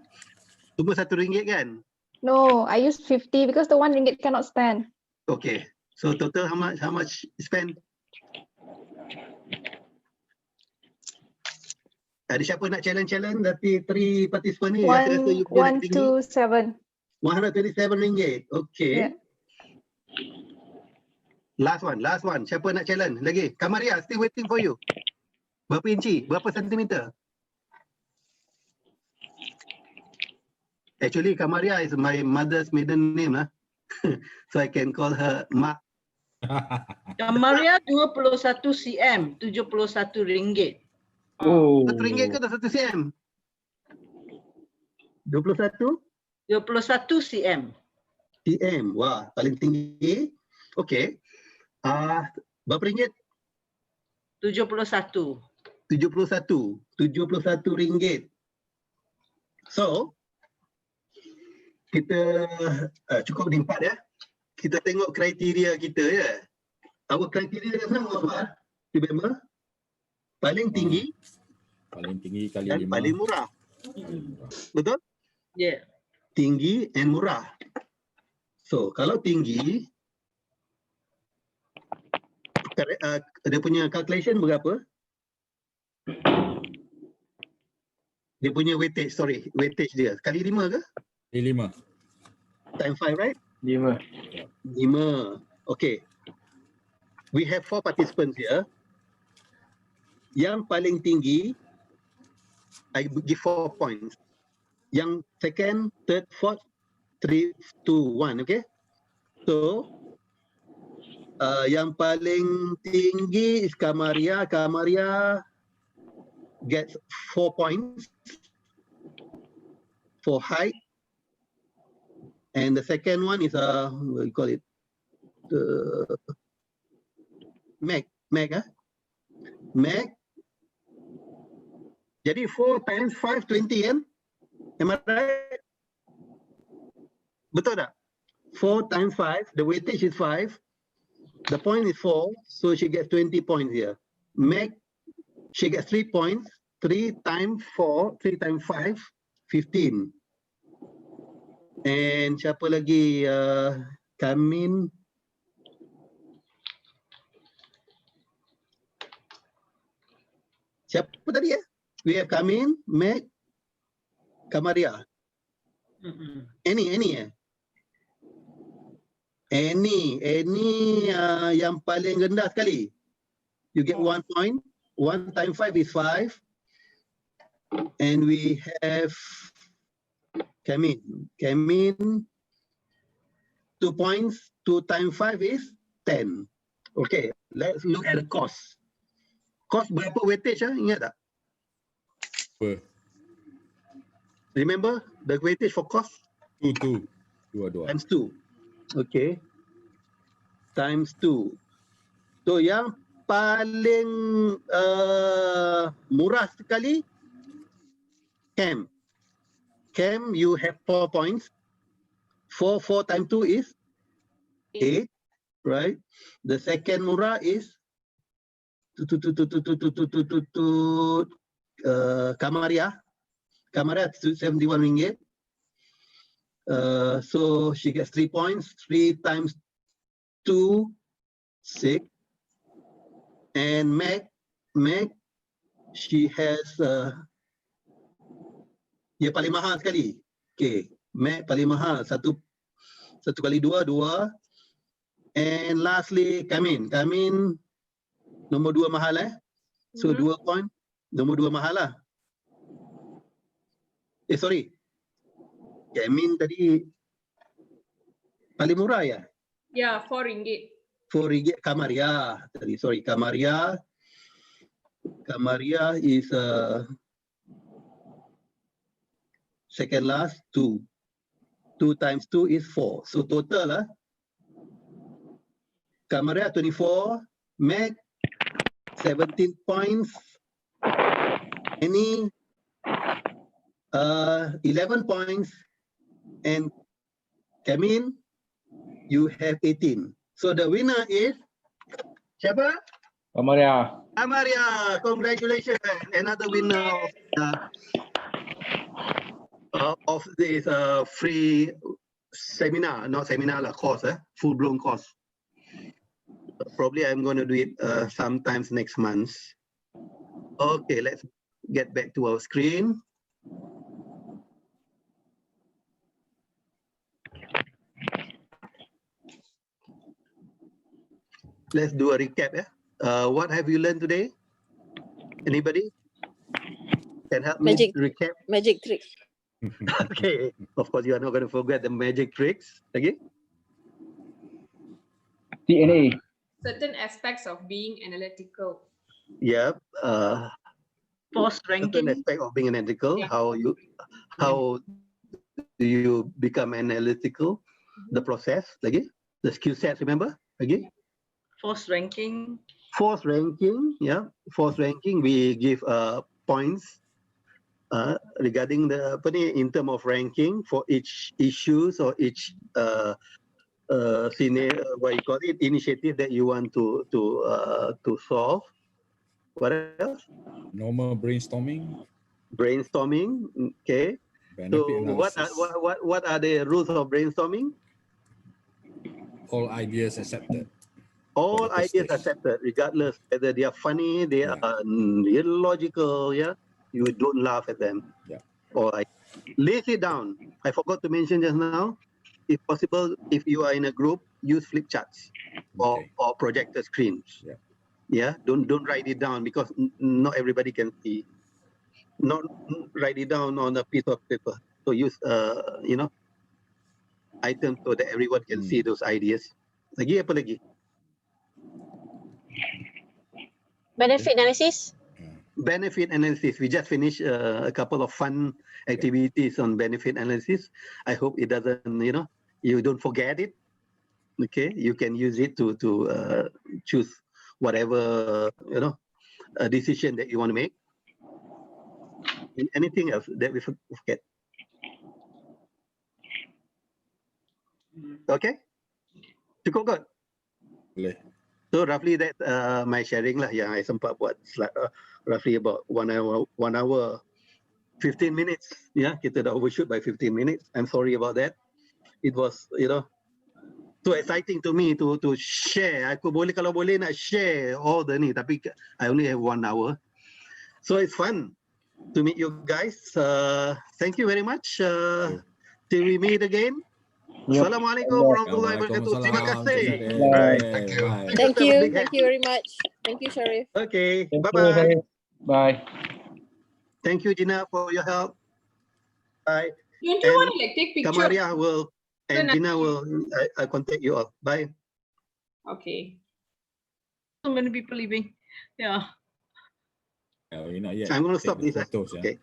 S2: Cuma RM1 kan?
S15: No, I used 50 because the 1 ringgit cannot stand.
S2: Okay. So total how much you spend? Ada siapa nak challenge tapi 3 participant ni?
S15: 127.
S2: RM127. Okay.
S15: Yeah.
S2: Last one. Siapa nak challenge lagi? Kak Maria, still waiting for you. Berapa inci? Berapa sentimeter? Actually, Kak Maria is my mother's maiden name lah. So I can call her Mak.
S3: Kak Maria 21 cm, RM71.
S2: Oh. RM1 ke 1 cm? 21?
S3: 21 cm.
S2: cm. Wah, paling tinggi. Okay. Berapa ringgit?
S3: 71.
S2: RM71. So, kita cukup di 4 ya. Kita tengok kriteria kita ya. Our kriteria dia apa? Remember? Paling tinggi.
S14: Paling tinggi kali
S2: dan
S14: 5.
S2: paling murah. Betul?
S3: Yeah.
S2: Tinggi and murah. So, kalau tinggi, dia punya calculation berapa? Dia punya weightage dia. Kali 5 ke?
S14: 5.
S2: Time 5, right?
S12: 5.
S2: 5. Okay. We have 4 participants here. Yang paling tinggi, I give 4 points. Yang second, third, fourth, 3, 2, 1. Okay. So, yang paling tinggi is Kamaria. Kamaria gets 4 points for height. And the second one is what do you call it? Meg. Jadi 4 times 5, 20 kan? Am I right? Betul tak? 4 times 5, the weightage is 5. The point is 4, so she gets 20 points here. Meg, she gets 3 points. 3 times 4, 3 times 5, 15. And siapa lagi? Kamin. Siapa tadi ya? We have Kamin, Meg, Kamaria. Any ya? Any yang paling rendah sekali. You get 1 point. 1 times 5 is 5. And we have Kamin. Kamin, 2 points. 2 times 5 is 10. Okay, let's look at the cost. Cost berapa weightage? Ingat tak? Remember the weightage for cost?
S14: 2.
S2: Times 2. Okay. Times 2. So yang paling murah sekali, Cam. Cam, you have 4 points. 4 times 2 is 8, right? The second murah is Kamaria. Kamaria 71 ringgit. So she gets 3 points. 3 times 2, 6. And Meg, she has dia paling mahal sekali. Okay, Meg paling mahal. 1 kali 2, 2. And lastly, Kamin nombor 2 mahal So 2 point, nombor 2 mahal lah. Sorry. Kamin tadi paling murah ya?
S4: Yeah, 4 ringgit.
S2: 4 ringgit Kamaria. Sorry, Kamaria. Kamaria is second last 2. 2 times 2 is 4. So total Kamaria 24, Meg 17 points, Annie 11 points, and Kamin, you have 18. So the winner is siapa?
S12: Kamaria.
S2: Kamaria, congratulations, another winner of this free seminar, not seminar course, full-blown course. Probably I'm going to do it sometimes next month. Okay, let's get back to our screen. Let's do a recap. What have you learned today? Anybody can help me recap?
S11: Magic trick.
S2: Okay, of course you are not going to forget the magic tricks. Okay.
S12: DNA.
S4: Certain aspects of being analytical.
S2: Yep.
S3: Force
S2: Certain
S3: ranking.
S2: aspect of being analytical.
S4: Yeah.
S2: How do you become analytical? The process. Lagi. The skill sets. Remember? Again.
S3: Force ranking.
S2: Force ranking. Yeah. Force ranking. We give points regarding the in terms of ranking for each issues or each scenario, what you call it, initiative that you want to solve. What else?
S14: Normal brainstorming.
S2: Brainstorming. Okay.
S14: Benefit analysis.
S2: What are the rules of brainstorming?
S14: All ideas accepted.
S2: All ideas accepted, regardless whether they are funny, they are illogical. Yeah, you don't laugh at them.
S14: Yeah.
S2: Or list it down. I forgot to mention just now, if possible, if you are in a group, use flip charts or projector screens. Yeah, don't write it down because not everybody can see. Not write it down on a piece of paper. So use items so that everyone can see those ideas. Lagi apa lagi?
S8: Benefit analysis.
S2: Benefit analysis. We just finished a couple of fun activities on benefit analysis. I hope it doesn't, you don't forget it. Okay, you can use it to choose whatever a decision that you want to make. Anything else that we forget? Okay, cukup kot?
S14: Boleh.
S2: So roughly that my sharing lah yang I sempat buat roughly about 1 hour 15 minutes. Yeah, kita dah overshoot by 15 minutes. I'm sorry about that. It was so exciting to me to share. Aku kalau boleh nak share all the ni, tapi I only have 1 hour. So it's fun to meet you guys. Thank you very much. Till we meet again. Assalamualaikum warahmatullahi wabarakatuh. Terima kasih.
S10: Right. Thank you.
S11: Thank you. Thank you very much. Thank you, Sharif.
S2: Okay.
S12: Thank you,
S2: Bye-bye.
S12: Sharif. Bye.
S2: Thank you, Gina, for your help. Bye.
S4: Don't you want to like take picture?
S2: Kamaria will and Gina will I contact you all. Bye.
S4: Okay.
S3: So many people leaving. Yeah.
S14: We're not yet.
S2: I'm going to
S14: take
S2: stop
S14: the
S2: this.
S14: photos,
S2: Okay.